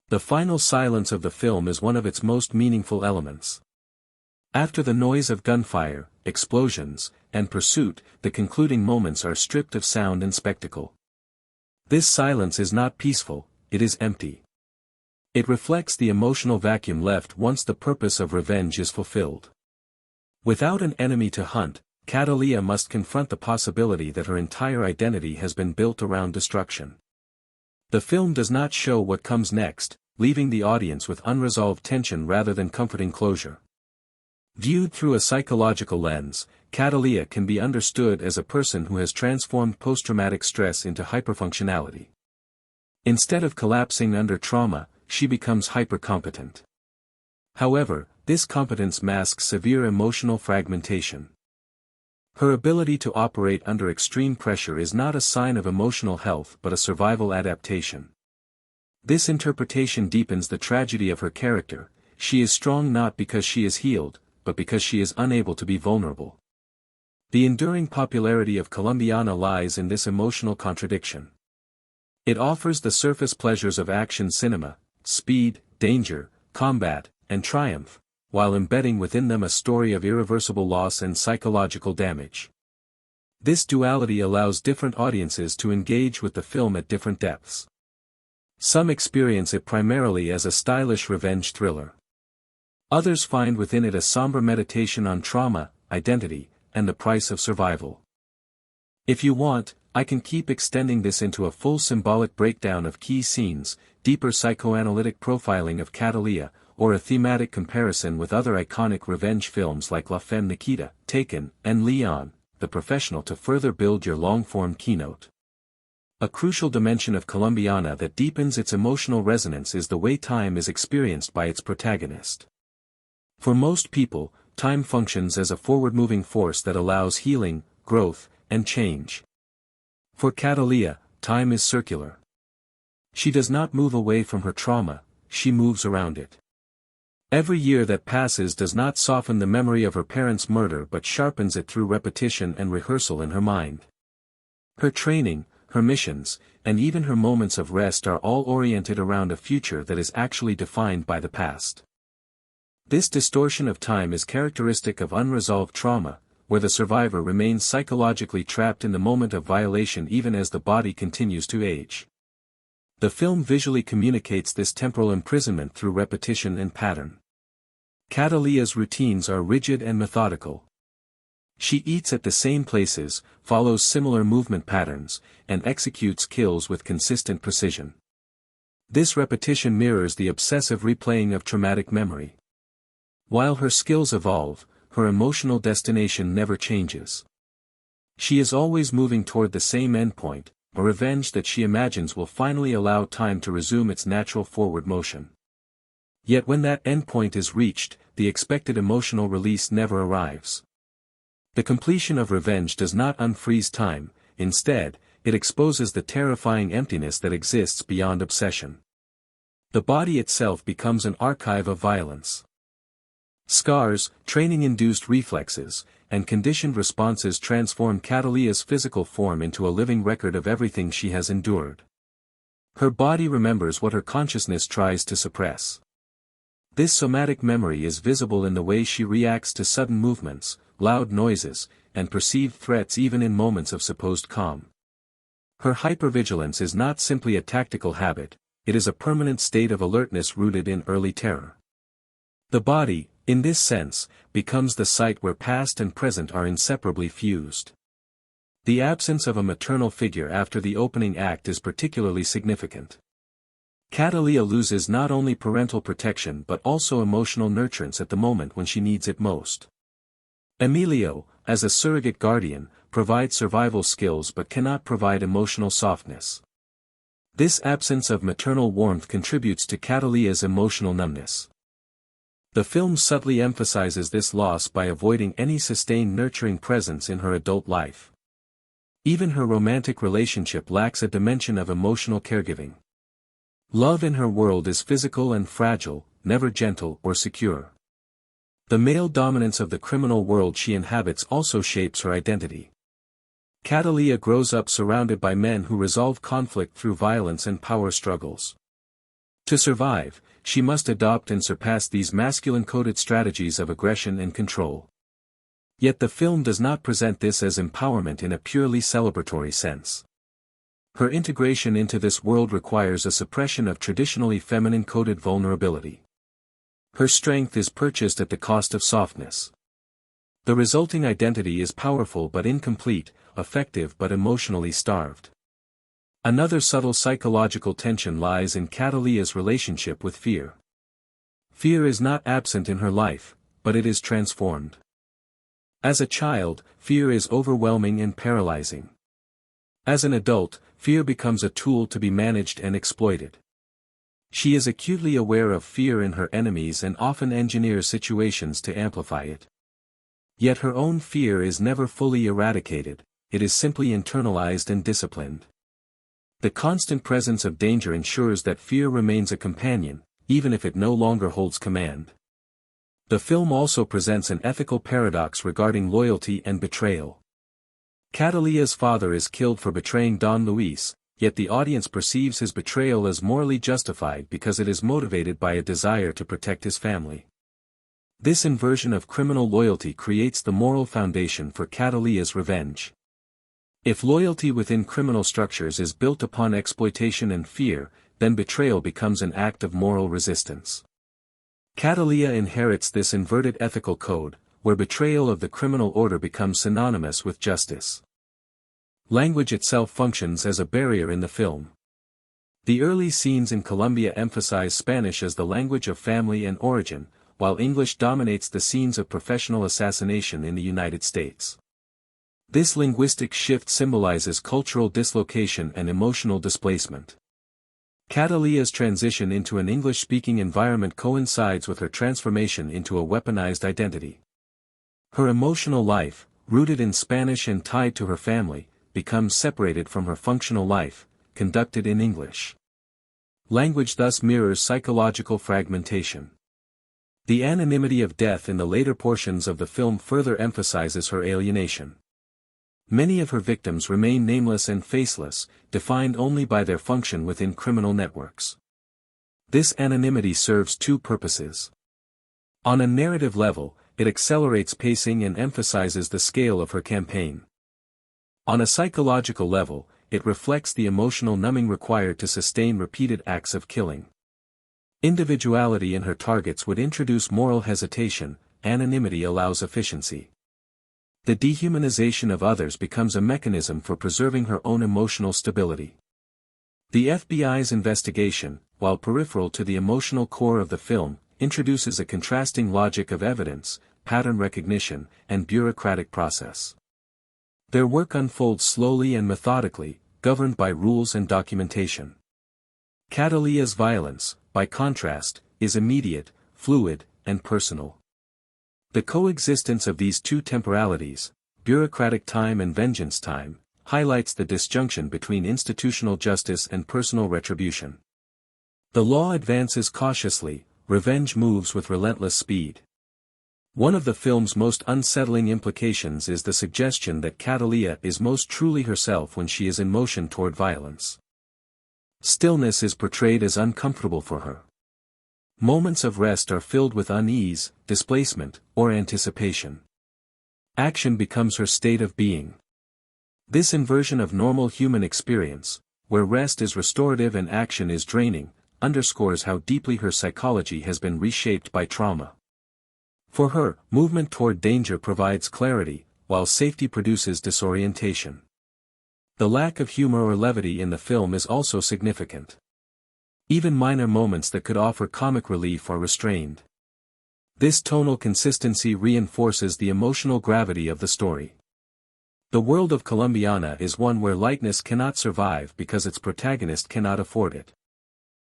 The final silence of the film is one of its most meaningful elements. After the noise of gunfire, explosions, and pursuit, the concluding moments are stripped of sound and spectacle. This silence is not peaceful, it is empty. It reflects the emotional vacuum left once the purpose of revenge is fulfilled. Without an enemy to hunt, Cataleya must confront the possibility that her entire identity has been built around destruction. The film does not show what comes next, leaving the audience with unresolved tension rather than comforting closure. Viewed through a psychological lens, Cataleya can be understood as a person who has transformed post-traumatic stress into hyperfunctionality. Instead of collapsing under trauma, she becomes hypercompetent. However, this competence masks severe emotional fragmentation. Her ability to operate under extreme pressure is not a sign of emotional health but a survival adaptation. This interpretation deepens the tragedy of her character. She is strong not because she is healed, but because she is unable to be vulnerable. The enduring popularity of Colombiana lies in this emotional contradiction. It offers the surface pleasures of action cinema, speed, danger, combat, and triumph, while embedding within them a story of irreversible loss and psychological damage. This duality allows different audiences to engage with the film at different depths. Some experience it primarily as a stylish revenge thriller. Others find within it a somber meditation on trauma, identity, and the price of survival. If you want, I can keep extending this into a full symbolic breakdown of key scenes, deeper psychoanalytic profiling of Cataleya, or a thematic comparison with other iconic revenge films like La Femme Nikita, Taken, and Leon, the Professional to further build your long-form keynote. A crucial dimension of Colombiana that deepens its emotional resonance is the way time is experienced by its protagonist. For most people, time functions as a forward-moving force that allows healing, growth, and change. For Cataleya, time is circular. She does not move away from her trauma, she moves around it. Every year that passes does not soften the memory of her parents' murder but sharpens it through repetition and rehearsal in her mind. Her training, her missions, and even her moments of rest are all oriented around a future that is actually defined by the past. This distortion of time is characteristic of unresolved trauma, where the survivor remains psychologically trapped in the moment of violation even as the body continues to age. The film visually communicates this temporal imprisonment through repetition and pattern. Cataleya's routines are rigid and methodical. She eats at the same places, follows similar movement patterns, and executes kills with consistent precision. This repetition mirrors the obsessive replaying of traumatic memory. While her skills evolve, her emotional destination never changes. She is always moving toward the same endpoint, a revenge that she imagines will finally allow time to resume its natural forward motion. Yet when that endpoint is reached, the expected emotional release never arrives. The completion of revenge does not unfreeze time, instead, it exposes the terrifying emptiness that exists beyond obsession. The body itself becomes an archive of violence. Scars, training-induced reflexes, and conditioned responses transform Cataleya's physical form into a living record of everything she has endured. Her body remembers what her consciousness tries to suppress. This somatic memory is visible in the way she reacts to sudden movements, loud noises, and perceived threats even in moments of supposed calm. Her hypervigilance is not simply a tactical habit, it is a permanent state of alertness rooted in early terror. The body, in this sense, becomes the site where past and present are inseparably fused. The absence of a maternal figure after the opening act is particularly significant. Cataleya loses not only parental protection but also emotional nurturance at the moment when she needs it most. Emilio, as a surrogate guardian, provides survival skills but cannot provide emotional softness. This absence of maternal warmth contributes to Cataleya's emotional numbness. The film subtly emphasizes this loss by avoiding any sustained nurturing presence in her adult life. Even her romantic relationship lacks a dimension of emotional caregiving. Love in her world is physical and fragile, never gentle or secure. The male dominance of the criminal world she inhabits also shapes her identity. Cataleya grows up surrounded by men who resolve conflict through violence and power struggles. To survive, she must adopt and surpass these masculine-coded strategies of aggression and control. Yet the film does not present this as empowerment in a purely celebratory sense. Her integration into this world requires a suppression of traditionally feminine-coded vulnerability. Her strength is purchased at the cost of softness. The resulting identity is powerful but incomplete, effective but emotionally starved. Another subtle psychological tension lies in Cataleya's relationship with fear. Fear is not absent in her life, but it is transformed. As a child, fear is overwhelming and paralyzing. As an adult, fear becomes a tool to be managed and exploited. She is acutely aware of fear in her enemies and often engineers situations to amplify it. Yet her own fear is never fully eradicated, it is simply internalized and disciplined. The constant presence of danger ensures that fear remains a companion, even if it no longer holds command. The film also presents an ethical paradox regarding loyalty and betrayal. Cataleya's father is killed for betraying Don Luis, yet the audience perceives his betrayal as morally justified because it is motivated by a desire to protect his family. This inversion of criminal loyalty creates the moral foundation for Cataleya's revenge. If loyalty within criminal structures is built upon exploitation and fear, then betrayal becomes an act of moral resistance. Cataleya inherits this inverted ethical code, where betrayal of the criminal order becomes synonymous with justice. Language itself functions as a barrier in the film. The early scenes in Colombia emphasize Spanish as the language of family and origin, while English dominates the scenes of professional assassination in the United States. This linguistic shift symbolizes cultural dislocation and emotional displacement. Cataleya's transition into an English-speaking environment coincides with her transformation into a weaponized identity. Her emotional life, rooted in Spanish and tied to her family, becomes separated from her functional life, conducted in English. Language thus mirrors psychological fragmentation. The anonymity of death in the later portions of the film further emphasizes her alienation. Many of her victims remain nameless and faceless, defined only by their function within criminal networks. This anonymity serves two purposes. On a narrative level, it accelerates pacing and emphasizes the scale of her campaign. On a psychological level, it reflects the emotional numbing required to sustain repeated acts of killing. Individuality in her targets would introduce moral hesitation, anonymity allows efficiency. The dehumanization of others becomes a mechanism for preserving her own emotional stability. The FBI's investigation, while peripheral to the emotional core of the film, introduces a contrasting logic of evidence, pattern recognition, and bureaucratic process. Their work unfolds slowly and methodically, governed by rules and documentation. Cataleya's violence, by contrast, is immediate, fluid, and personal. The coexistence of these two temporalities, bureaucratic time and vengeance time, highlights the disjunction between institutional justice and personal retribution. The law advances cautiously, revenge moves with relentless speed. One of the film's most unsettling implications is the suggestion that Cataleya is most truly herself when she is in motion toward violence. Stillness is portrayed as uncomfortable for her. Moments of rest are filled with unease, displacement, or anticipation. Action becomes her state of being. This inversion of normal human experience, where rest is restorative and action is draining, underscores how deeply her psychology has been reshaped by trauma. For her, movement toward danger provides clarity, while safety produces disorientation. The lack of humor or levity in the film is also significant. Even minor moments that could offer comic relief are restrained. This tonal consistency reinforces the emotional gravity of the story. The world of Colombiana is one where lightness cannot survive because its protagonist cannot afford it.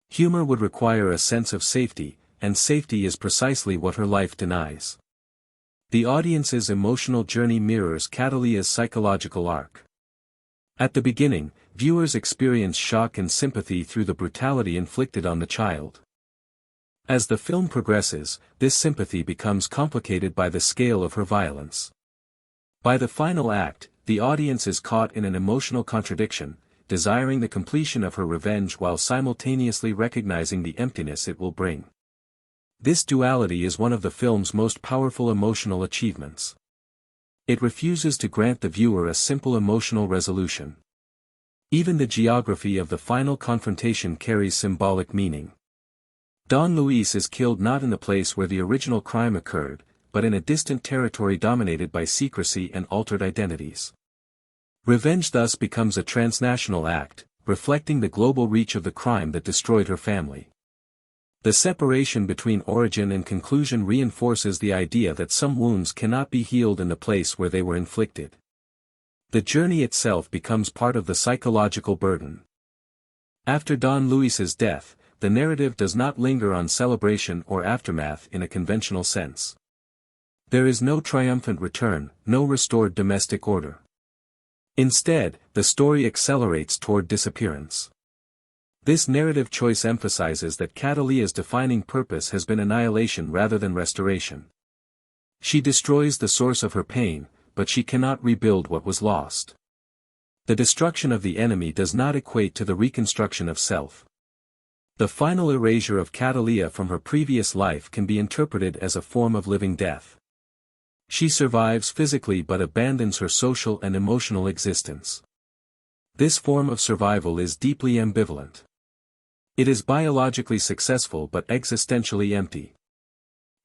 Humor would require a sense of safety, and safety is precisely what her life denies. The audience's emotional journey mirrors Cataleya's psychological arc. At the beginning, viewers experience shock and sympathy through the brutality inflicted on the child. As the film progresses, this sympathy becomes complicated by the scale of her violence. By the final act, the audience is caught in an emotional contradiction, desiring the completion of her revenge while simultaneously recognizing the emptiness it will bring. This duality is one of the film's most powerful emotional achievements. It refuses to grant the viewer a simple emotional resolution. Even the geography of the final confrontation carries symbolic meaning. Don Luis is killed not in the place where the original crime occurred, but in a distant territory dominated by secrecy and altered identities. Revenge thus becomes a transnational act, reflecting the global reach of the crime that destroyed her family. The separation between origin and conclusion reinforces the idea that some wounds cannot be healed in the place where they were inflicted. The journey itself becomes part of the psychological burden. After Don Luis's death, the narrative does not linger on celebration or aftermath in a conventional sense. There is no triumphant return, no restored domestic order. Instead, the story accelerates toward disappearance. This narrative choice emphasizes that Cataleya's defining purpose has been annihilation rather than restoration. She destroys the source of her pain, but she cannot rebuild what was lost. The destruction of the enemy does not equate to the reconstruction of self. The final erasure of Cataleya from her previous life can be interpreted as a form of living death. She survives physically but abandons her social and emotional existence. This form of survival is deeply ambivalent. It is biologically successful but existentially empty.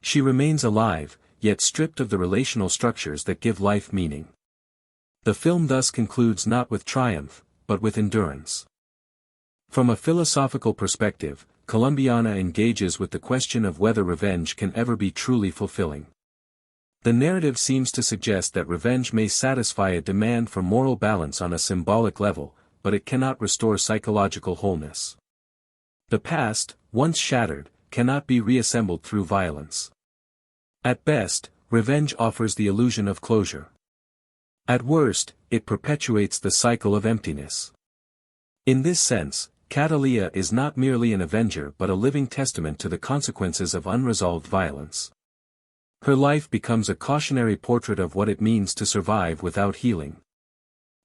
She remains alive, yet stripped of the relational structures that give life meaning. The film thus concludes not with triumph, but with endurance. From a philosophical perspective, Colombiana engages with the question of whether revenge can ever be truly fulfilling. The narrative seems to suggest that revenge may satisfy a demand for moral balance on a symbolic level, but it cannot restore psychological wholeness. The past, once shattered, cannot be reassembled through violence. At best, revenge offers the illusion of closure. At worst, it perpetuates the cycle of emptiness. In this sense, Cataleya is not merely an avenger but a living testament to the consequences of unresolved violence. Her life becomes a cautionary portrait of what it means to survive without healing.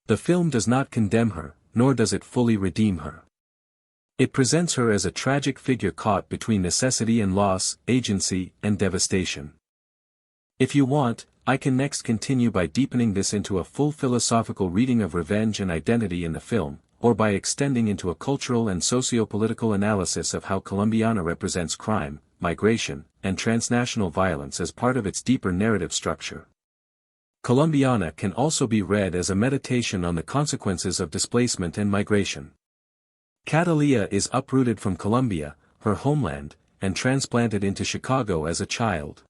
The film does not condemn her, nor does it fully redeem her. It presents her as a tragic figure caught between necessity and loss, agency and devastation. If you want, I can next continue by deepening this into a full philosophical reading of revenge and identity in the film, or by extending into a cultural and socio-political analysis of how Colombiana represents crime, migration, and transnational violence as part of its deeper narrative structure. Colombiana can also be read as a meditation on the consequences of displacement and migration. Cataleya is uprooted from Colombia, her homeland, and transplanted into Chicago as a child.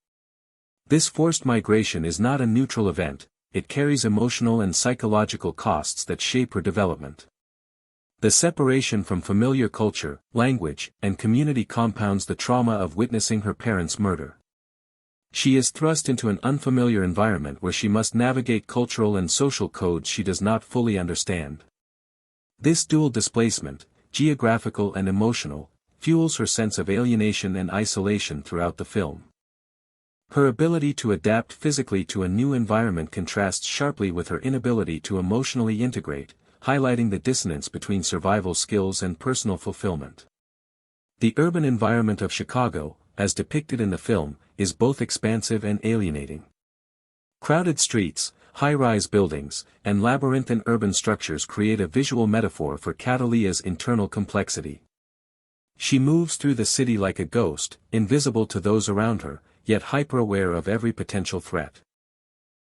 This forced migration is not a neutral event, it carries emotional and psychological costs that shape her development. The separation from familiar culture, language, and community compounds the trauma of witnessing her parents' murder. She is thrust into an unfamiliar environment where she must navigate cultural and social codes she does not fully understand. This dual displacement, geographical and emotional, fuels her sense of alienation and isolation throughout the film. Her ability to adapt physically to a new environment contrasts sharply with her inability to emotionally integrate, highlighting the dissonance between survival skills and personal fulfillment. The urban environment of Chicago, as depicted in the film, is both expansive and alienating. Crowded streets, high-rise buildings, and labyrinthine urban structures create a visual metaphor for Cataleya's internal complexity. She moves through the city like a ghost, invisible to those around her, yet hyper-aware of every potential threat.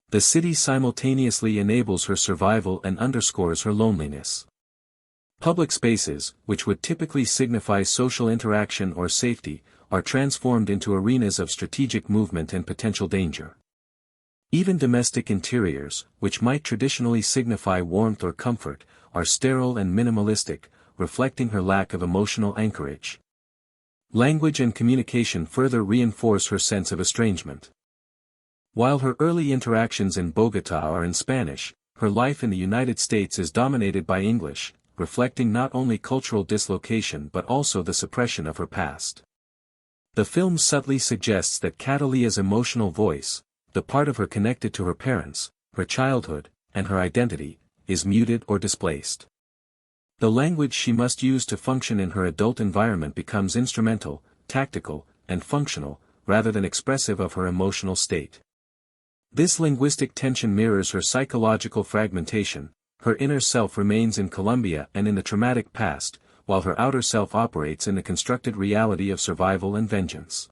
The city simultaneously enables her survival and underscores her loneliness. Public spaces, which would typically signify social interaction or safety, are transformed into arenas of strategic movement and potential danger. Even domestic interiors, which might traditionally signify warmth or comfort, are sterile and minimalistic, reflecting her lack of emotional anchorage. Language and communication further reinforce her sense of estrangement. While her early interactions in Bogotá are in Spanish, her life in the United States is dominated by English, reflecting not only cultural dislocation but also the suppression of her past. The film subtly suggests that Cataleya's emotional voice, the part of her connected to her parents, her childhood, and her identity, is muted or displaced. The language she must use to function in her adult environment becomes instrumental, tactical, and functional, rather than expressive of her emotional state. This linguistic tension mirrors her psychological fragmentation. Her inner self remains in Colombia and in the traumatic past, while her outer self operates in the constructed reality of survival and vengeance.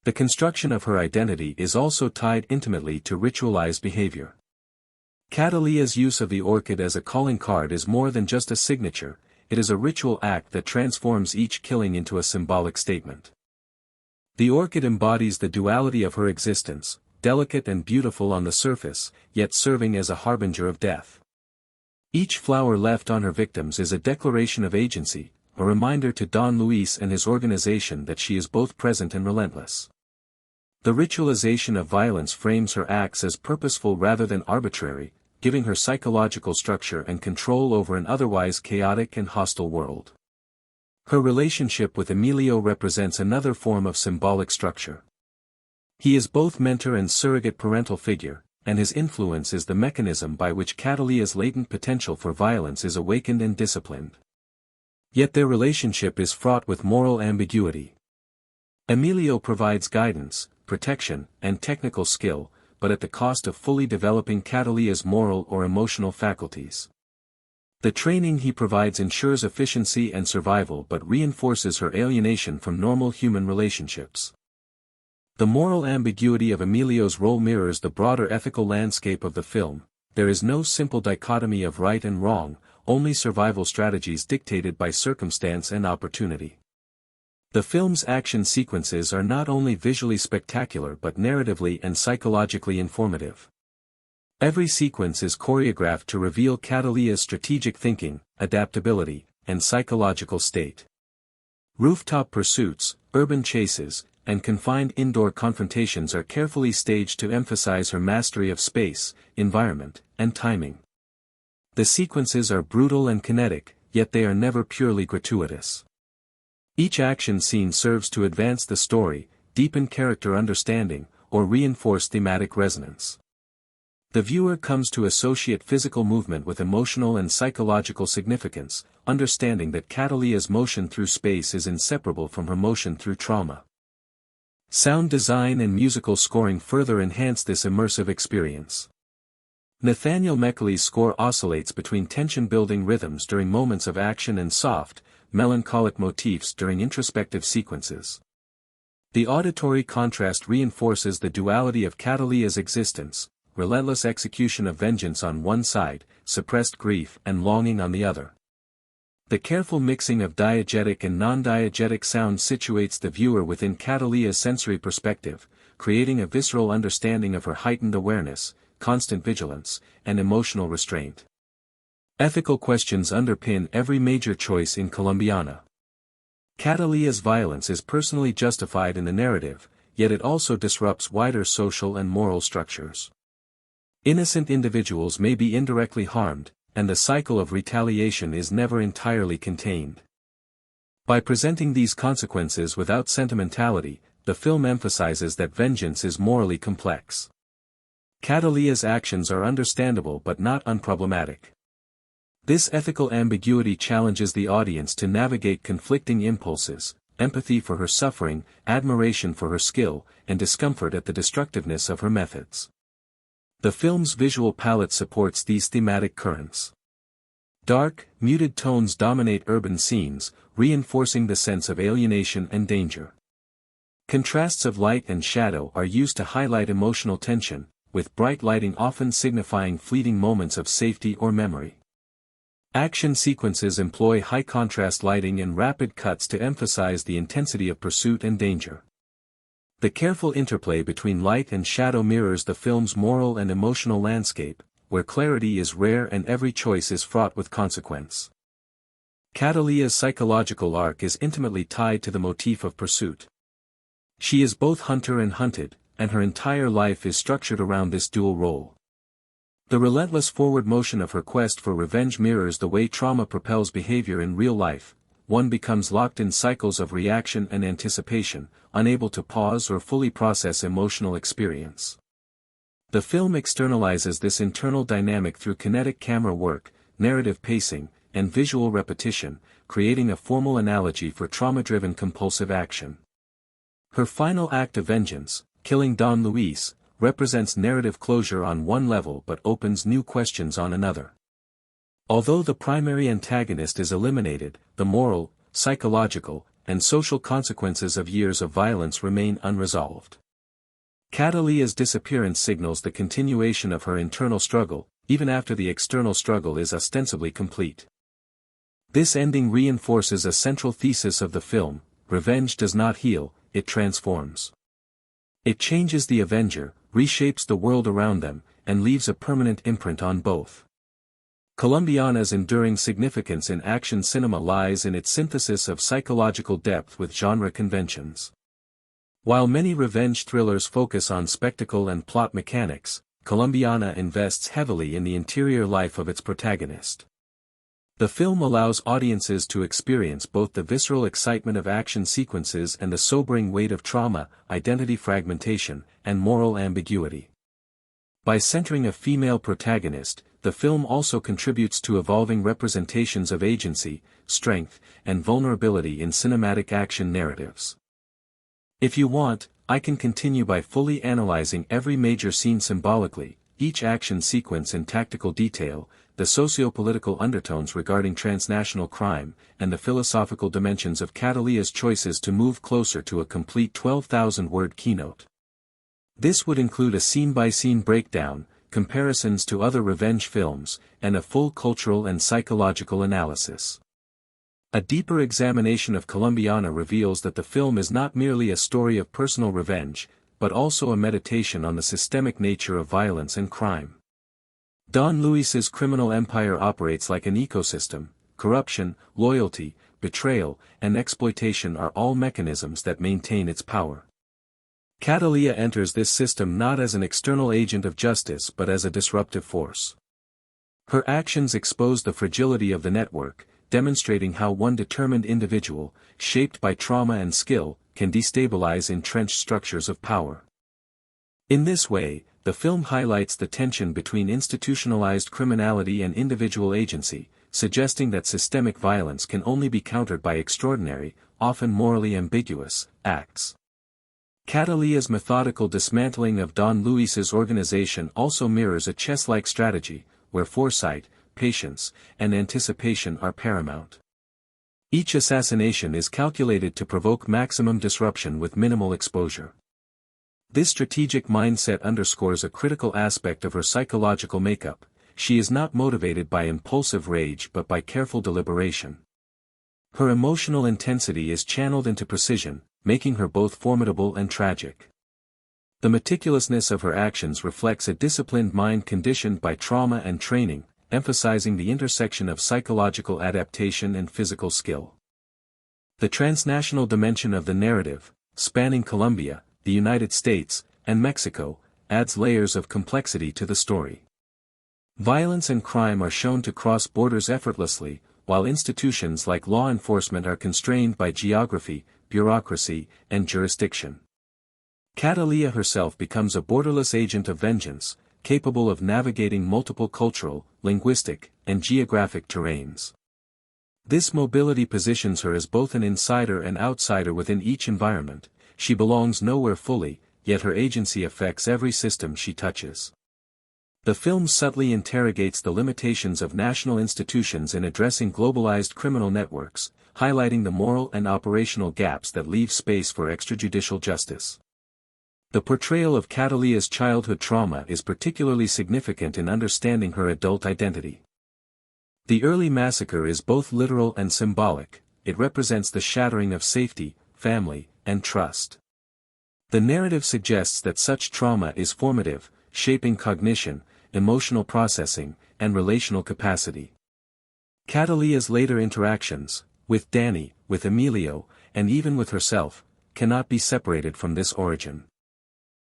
The construction of her identity is also tied intimately to ritualized behavior. Cataleya's use of the orchid as a calling card is more than just a signature, it is a ritual act that transforms each killing into a symbolic statement. The orchid embodies the duality of her existence, delicate and beautiful on the surface, yet serving as a harbinger of death. Each flower left on her victims is a declaration of agency, a reminder to Don Luis and his organization that she is both present and relentless. The ritualization of violence frames her acts as purposeful rather than arbitrary, giving her psychological structure and control over an otherwise chaotic and hostile world. Her relationship with Emilio represents another form of symbolic structure. He is both mentor and surrogate parental figure, and his influence is the mechanism by which Cataleya's latent potential for violence is awakened and disciplined. Yet their relationship is fraught with moral ambiguity. Emilio provides guidance, protection, and technical skill, but at the cost of fully developing Cataleya's moral or emotional faculties. The training he provides ensures efficiency and survival but reinforces her alienation from normal human relationships. The moral ambiguity of Emilio's role mirrors the broader ethical landscape of the film. There is no simple dichotomy of right and wrong, only survival strategies dictated by circumstance and opportunity. The film's action sequences are not only visually spectacular but narratively and psychologically informative. Every sequence is choreographed to reveal Cataleya's strategic thinking, adaptability, and psychological state. Rooftop pursuits, urban chases, and confined indoor confrontations are carefully staged to emphasize her mastery of space, environment, and timing. The sequences are brutal and kinetic, yet they are never purely gratuitous. Each action scene serves to advance the story, deepen character understanding, or reinforce thematic resonance. The viewer comes to associate physical movement with emotional and psychological significance, understanding that Cataleya's motion through space is inseparable from her motion through trauma. Sound design and musical scoring further enhance this immersive experience. Nathaniel Meckley's score oscillates between tension-building rhythms during moments of action and soft, melancholic motifs during introspective sequences. The auditory contrast reinforces the duality of Cataleya's existence, relentless execution of vengeance on one side, suppressed grief and longing on the other. The careful mixing of diegetic and non-diegetic sound situates the viewer within Cataleya's sensory perspective, creating a visceral understanding of her heightened awareness, constant vigilance, and emotional restraint. Ethical questions underpin every major choice in Colombiana. Cataleya's violence is personally justified in the narrative, yet it also disrupts wider social and moral structures. Innocent individuals may be indirectly harmed, and the cycle of retaliation is never entirely contained. By presenting these consequences without sentimentality, the film emphasizes that vengeance is morally complex. Cataleya's actions are understandable but not unproblematic. This ethical ambiguity challenges the audience to navigate conflicting impulses, empathy for her suffering, admiration for her skill, and discomfort at the destructiveness of her methods. The film's visual palette supports these thematic currents. Dark, muted tones dominate urban scenes, reinforcing the sense of alienation and danger. Contrasts of light and shadow are used to highlight emotional tension, with bright lighting often signifying fleeting moments of safety or memory. Action sequences employ high-contrast lighting and rapid cuts to emphasize the intensity of pursuit and danger. The careful interplay between light and shadow mirrors the film's moral and emotional landscape, where clarity is rare and every choice is fraught with consequence. Cataleya's psychological arc is intimately tied to the motif of pursuit. She is both hunter and hunted, and her entire life is structured around this dual role. The relentless forward motion of her quest for revenge mirrors the way trauma propels behavior in real life. One becomes locked in cycles of reaction and anticipation, unable to pause or fully process emotional experience. The film externalizes this internal dynamic through kinetic camera work, narrative pacing, and visual repetition, creating a formal analogy for trauma-driven compulsive action. Her final act of vengeance, killing Don Luis, represents narrative closure on one level but opens new questions on another. Although the primary antagonist is eliminated, the moral, psychological, and social consequences of years of violence remain unresolved. Cataleya's disappearance signals the continuation of her internal struggle, even after the external struggle is ostensibly complete. This ending reinforces a central thesis of the film: revenge does not heal, it transforms. It changes the avenger, reshapes the world around them, and leaves a permanent imprint on both. Colombiana's enduring significance in action cinema lies in its synthesis of psychological depth with genre conventions. While many revenge thrillers focus on spectacle and plot mechanics, Colombiana invests heavily in the interior life of its protagonist. The film allows audiences to experience both the visceral excitement of action sequences and the sobering weight of trauma, identity fragmentation, and moral ambiguity. By centering a female protagonist, the film also contributes to evolving representations of agency, strength, and vulnerability in cinematic action narratives. If you want, I can continue by fully analyzing every major scene symbolically, each action sequence in tactical detail, the socio-political undertones regarding transnational crime, and the philosophical dimensions of Cataleya's choices to move closer to a complete 12,000-word keynote. This would include a scene-by-scene breakdown, comparisons to other revenge films, and a full cultural and psychological analysis. A deeper examination of Colombiana reveals that the film is not merely a story of personal revenge, but also a meditation on the systemic nature of violence and crime. Don Luis's criminal empire operates like an ecosystem. Corruption, loyalty, betrayal, and exploitation are all mechanisms that maintain its power. Cataleya enters this system not as an external agent of justice but as a disruptive force. Her actions expose the fragility of the network, demonstrating how one determined individual, shaped by trauma and skill, can destabilize entrenched structures of power. In this way, the film highlights the tension between institutionalized criminality and individual agency, suggesting that systemic violence can only be countered by extraordinary, often morally ambiguous, acts. Cataleya's methodical dismantling of Don Luis's organization also mirrors a chess-like strategy, where foresight, patience, and anticipation are paramount. Each assassination is calculated to provoke maximum disruption with minimal exposure. This strategic mindset underscores a critical aspect of her psychological makeup. She is not motivated by impulsive rage but by careful deliberation. Her emotional intensity is channeled into precision, making her both formidable and tragic. The meticulousness of her actions reflects a disciplined mind conditioned by trauma and training, emphasizing the intersection of psychological adaptation and physical skill. The transnational dimension of the narrative, spanning Colombia, the United States, and Mexico, adds layers of complexity to the story. Violence and crime are shown to cross borders effortlessly, while institutions like law enforcement are constrained by geography, bureaucracy, and jurisdiction. Cataleya herself becomes a borderless agent of vengeance, capable of navigating multiple cultural, linguistic, and geographic terrains. This mobility positions her as both an insider and outsider within each environment. She belongs nowhere fully, yet her agency affects every system she touches. The film subtly interrogates the limitations of national institutions in addressing globalized criminal networks, highlighting the moral and operational gaps that leave space for extrajudicial justice. The portrayal of Cataleya's childhood trauma is particularly significant in understanding her adult identity. The early massacre is both literal and symbolic. It represents the shattering of safety, family, and trust. The narrative suggests that such trauma is formative, shaping cognition, emotional processing, and relational capacity. Cataleya's later interactions, with Danny, with Emilio, and even with herself, cannot be separated from this origin.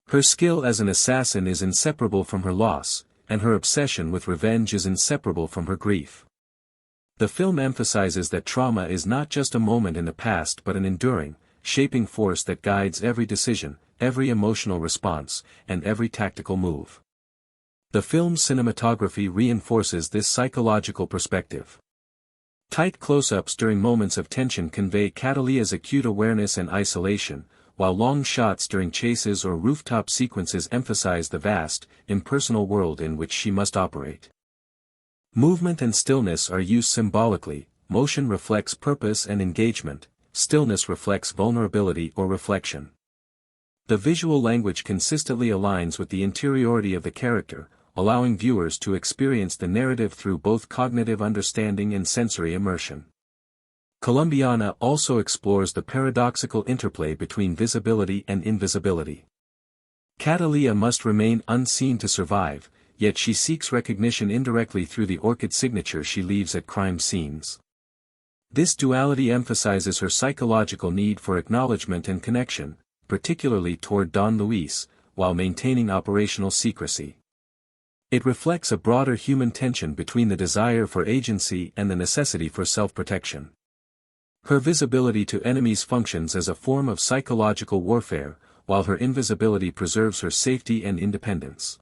Her skill as an assassin is inseparable from her loss, and her obsession with revenge is inseparable from her grief. The film emphasizes that trauma is not just a moment in the past but an enduring, shaping force that guides every decision, every emotional response, and every tactical move. The film's cinematography reinforces this psychological perspective. Tight close-ups during moments of tension convey Cataleya's acute awareness and isolation, while long shots during chases or rooftop sequences emphasize the vast, impersonal world in which she must operate. Movement and stillness are used symbolically. Motion reflects purpose and engagement, stillness reflects vulnerability or reflection. The visual language consistently aligns with the interiority of the character, allowing viewers to experience the narrative through both cognitive understanding and sensory immersion. Colombiana also explores the paradoxical interplay between visibility and invisibility. Cataleya must remain unseen to survive, yet she seeks recognition indirectly through the orchid signature she leaves at crime scenes. This duality emphasizes her psychological need for acknowledgement and connection, particularly toward Don Luis, while maintaining operational secrecy. It reflects a broader human tension between the desire for agency and the necessity for self-protection. Her visibility to enemies functions as a form of psychological warfare, while her invisibility preserves her safety and independence.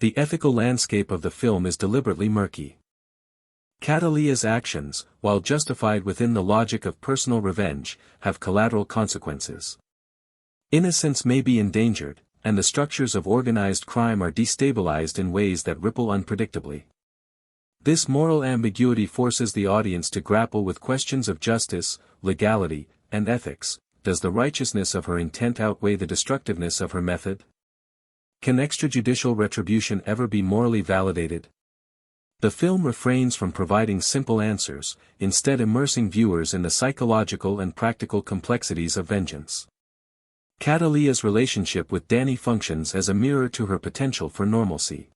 The ethical landscape of the film is deliberately murky. Cataleya's actions, while justified within the logic of personal revenge, have collateral consequences. Innocence may be endangered, and the structures of organized crime are destabilized in ways that ripple unpredictably. This moral ambiguity forces the audience to grapple with questions of justice, legality, and ethics. Does the righteousness of her intent outweigh the destructiveness of her method? Can extrajudicial retribution ever be morally validated? The film refrains from providing simple answers, instead immersing viewers in the psychological and practical complexities of vengeance. Cataleya's relationship with Danny functions as a mirror to her potential for normalcy.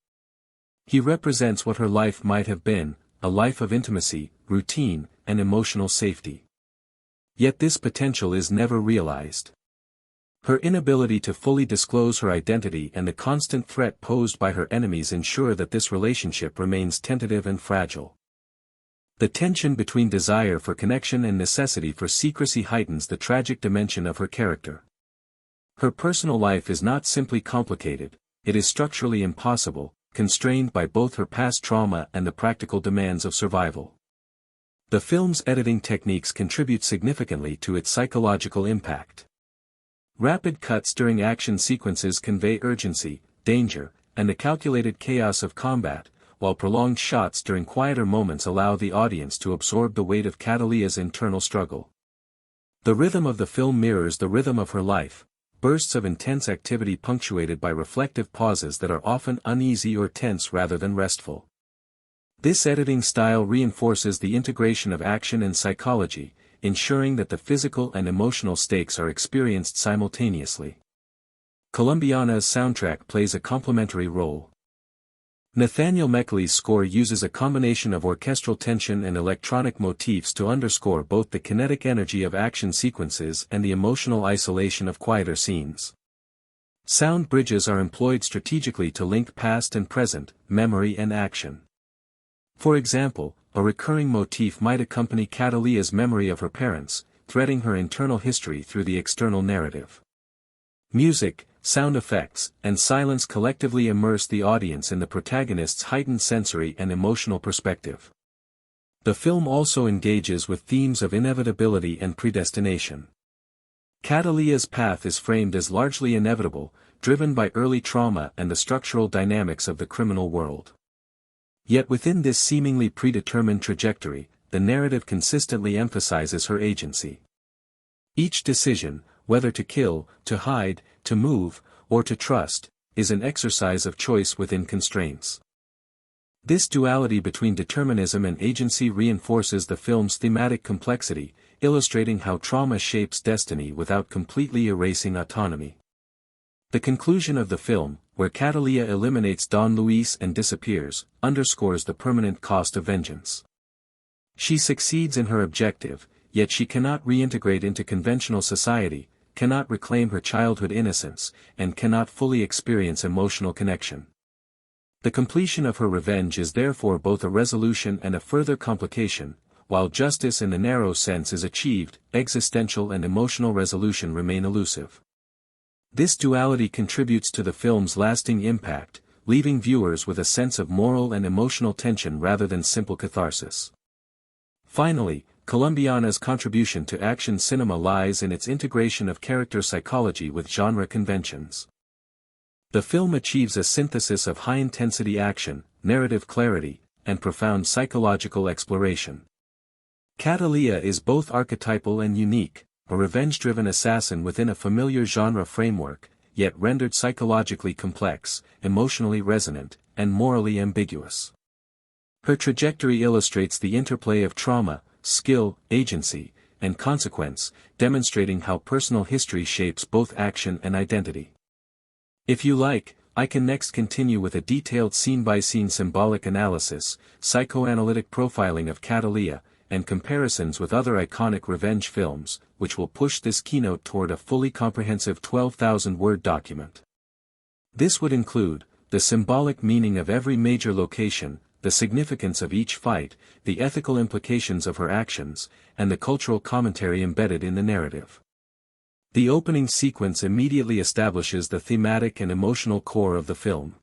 He represents what her life might have been, a life of intimacy, routine, and emotional safety. Yet this potential is never realized. Her inability to fully disclose her identity and the constant threat posed by her enemies ensure that this relationship remains tentative and fragile. The tension between desire for connection and necessity for secrecy heightens the tragic dimension of her character. Her personal life is not simply complicated, it is structurally impossible, constrained by both her past trauma and the practical demands of survival. The film's editing techniques contribute significantly to its psychological impact. Rapid cuts during action sequences convey urgency, danger, and the calculated chaos of combat, while prolonged shots during quieter moments allow the audience to absorb the weight of Cataleya's internal struggle. The rhythm of the film mirrors the rhythm of her life, bursts of intense activity punctuated by reflective pauses that are often uneasy or tense rather than restful. This editing style reinforces the integration of action and psychology, ensuring that the physical and emotional stakes are experienced simultaneously. Colombiana's soundtrack plays a complementary role. Nathaniel Meckley's score uses a combination of orchestral tension and electronic motifs to underscore both the kinetic energy of action sequences and the emotional isolation of quieter scenes. Sound bridges are employed strategically to link past and present, memory and action. For example, a recurring motif might accompany Cataleya's memory of her parents, threading her internal history through the external narrative. Music, sound effects, and silence collectively immerse the audience in the protagonist's heightened sensory and emotional perspective. The film also engages with themes of inevitability and predestination. Cataleya's path is framed as largely inevitable, driven by early trauma and the structural dynamics of the criminal world. Yet within this seemingly predetermined trajectory, the narrative consistently emphasizes her agency. Each decision, whether to kill, to hide, to move, or to trust, is an exercise of choice within constraints. This duality between determinism and agency reinforces the film's thematic complexity, illustrating how trauma shapes destiny without completely erasing autonomy. The conclusion of the film, where Cataleya eliminates Don Luis and disappears, underscores the permanent cost of vengeance. She succeeds in her objective, yet she cannot reintegrate into conventional society, cannot reclaim her childhood innocence, and cannot fully experience emotional connection. The completion of her revenge is therefore both a resolution and a further complication. While justice in the narrow sense is achieved, existential and emotional resolution remain elusive. This duality contributes to the film's lasting impact, leaving viewers with a sense of moral and emotional tension rather than simple catharsis. Finally, Colombiana's contribution to action cinema lies in its integration of character psychology with genre conventions. The film achieves a synthesis of high-intensity action, narrative clarity, and profound psychological exploration. Cataleya is both archetypal and unique, a revenge-driven assassin within a familiar genre framework, yet rendered psychologically complex, emotionally resonant, and morally ambiguous. Her trajectory illustrates the interplay of trauma, skill, agency, and consequence, demonstrating how personal history shapes both action and identity. If you like, I can next continue with a detailed scene-by-scene symbolic analysis, psychoanalytic profiling of Cataleya, and comparisons with other iconic revenge films, which will push this keynote toward a fully comprehensive 12,000-word document. This would include the symbolic meaning of every major location, the significance of each fight, the ethical implications of her actions, and the cultural commentary embedded in the narrative. The opening sequence immediately establishes the thematic and emotional core of the film.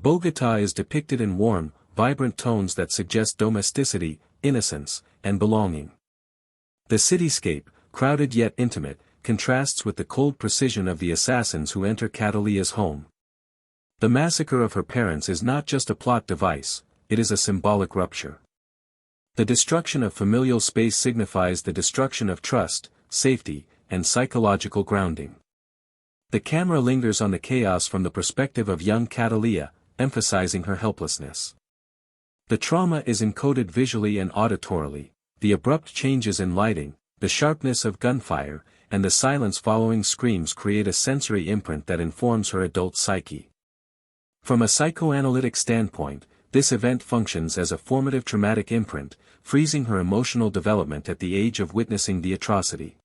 Bogotá is depicted in warm, vibrant tones that suggest domesticity, innocence, and belonging. The cityscape, crowded yet intimate, contrasts with the cold precision of the assassins who enter Cataleya's home. The massacre of her parents is not just a plot device, it is a symbolic rupture. The destruction of familial space signifies the destruction of trust, safety, and psychological grounding. The camera lingers on the chaos from the perspective of young Cataleya, emphasizing her helplessness. The trauma is encoded visually and auditorily, the abrupt changes in lighting, the sharpness of gunfire, and the silence following screams create a sensory imprint that informs her adult psyche. From a psychoanalytic standpoint, this event functions as a formative traumatic imprint, freezing her emotional development at the age of witnessing the atrocity.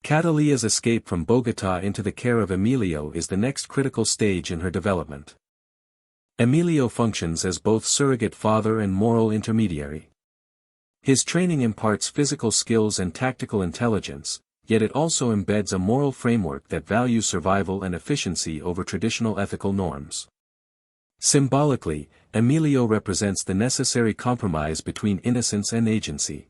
Cataleya's escape from Bogotá into the care of Emilio is the next critical stage in her development. Emilio functions as both surrogate father and moral intermediary. His training imparts physical skills and tactical intelligence, yet it also embeds a moral framework that values survival and efficiency over traditional ethical norms. Symbolically, Emilio represents the necessary compromise between innocence and agency.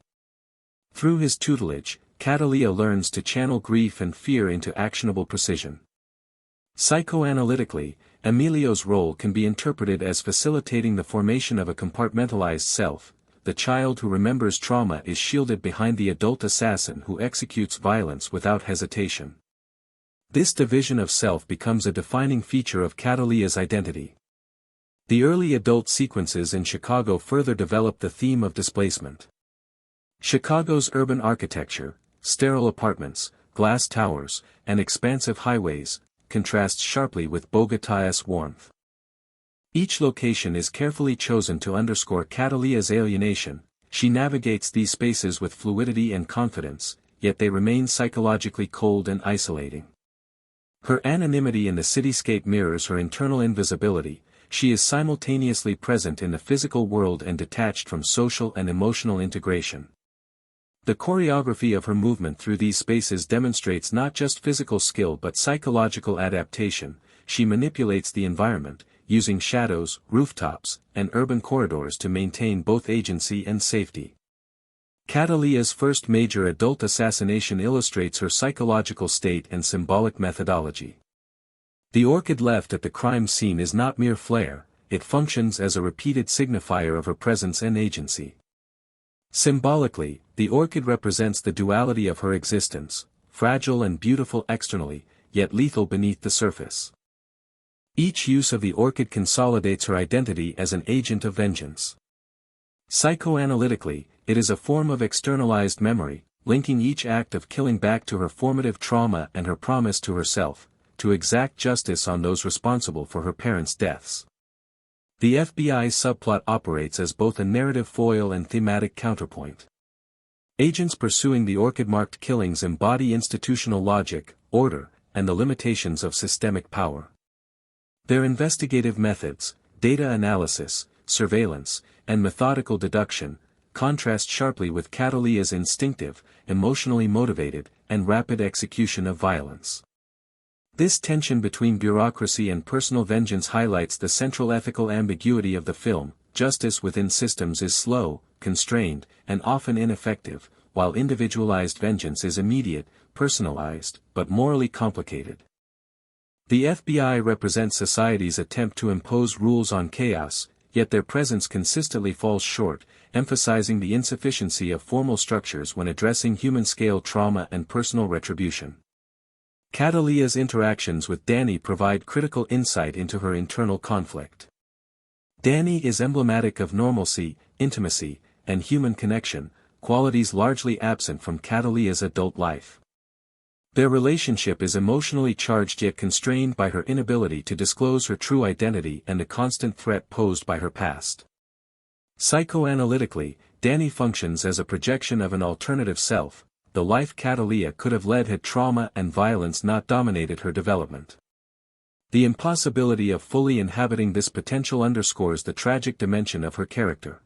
Through his tutelage, Cataleya learns to channel grief and fear into actionable precision. Psychoanalytically, Emilio's role can be interpreted as facilitating the formation of a compartmentalized self. The child who remembers trauma is shielded behind the adult assassin who executes violence without hesitation. This division of self becomes a defining feature of Cataleya's identity. The early adult sequences in Chicago further develop the theme of displacement. Chicago's urban architecture, sterile apartments, glass towers, and expansive highways, contrasts sharply with Bogotá's warmth. Each location is carefully chosen to underscore Cataleya's alienation. She navigates these spaces with fluidity and confidence, yet they remain psychologically cold and isolating. Her anonymity in the cityscape mirrors her internal invisibility. She is simultaneously present in the physical world and detached from social and emotional integration. The choreography of her movement through these spaces demonstrates not just physical skill but psychological adaptation. She manipulates the environment, using shadows, rooftops, and urban corridors to maintain both agency and safety. Cataleya's first major adult assassination illustrates her psychological state and symbolic methodology. The orchid left at the crime scene is not mere flair, it functions as a repeated signifier of her presence and agency. Symbolically, the orchid represents the duality of her existence, fragile and beautiful externally, yet lethal beneath the surface. Each use of the orchid consolidates her identity as an agent of vengeance. Psychoanalytically, it is a form of externalized memory, linking each act of killing back to her formative trauma and her promise to herself, to exact justice on those responsible for her parents' deaths. The FBI subplot operates as both a narrative foil and thematic counterpoint. Agents pursuing the orchid-marked killings embody institutional logic, order, and the limitations of systemic power. Their investigative methods, data analysis, surveillance, and methodical deduction, contrast sharply with Cataleya's instinctive, emotionally motivated, and rapid execution of violence. This tension between bureaucracy and personal vengeance highlights the central ethical ambiguity of the film. Justice within systems is slow, constrained, and often ineffective, while individualized vengeance is immediate, personalized, but morally complicated. The FBI represents society's attempt to impose rules on chaos, yet their presence consistently falls short, emphasizing the insufficiency of formal structures when addressing human-scale trauma and personal retribution. Cataleya's interactions with Danny provide critical insight into her internal conflict. Danny is emblematic of normalcy, intimacy, and human connection, qualities largely absent from Cataleya's adult life. Their relationship is emotionally charged yet constrained by her inability to disclose her true identity and the constant threat posed by her past. Psychoanalytically, Danny functions as a projection of an alternative self, the life Cataleya could have led had trauma and violence not dominated her development. The impossibility of fully inhabiting this potential underscores the tragic dimension of her character.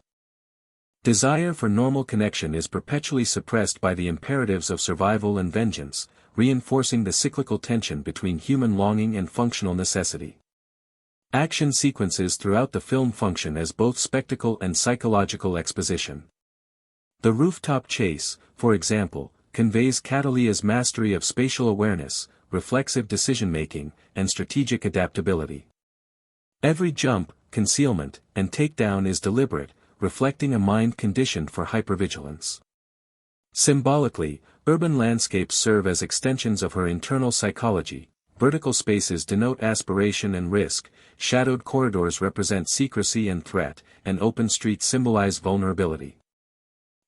Desire for normal connection is perpetually suppressed by the imperatives of survival and vengeance, reinforcing the cyclical tension between human longing and functional necessity. Action sequences throughout the film function as both spectacle and psychological exposition. The rooftop chase, for example, conveys Cataleya's mastery of spatial awareness, reflexive decision-making, and strategic adaptability. Every jump, concealment, and takedown is deliberate, reflecting a mind conditioned for hypervigilance. Symbolically, urban landscapes serve as extensions of her internal psychology. Vertical spaces denote aspiration and risk, shadowed corridors represent secrecy and threat, and open streets symbolize vulnerability.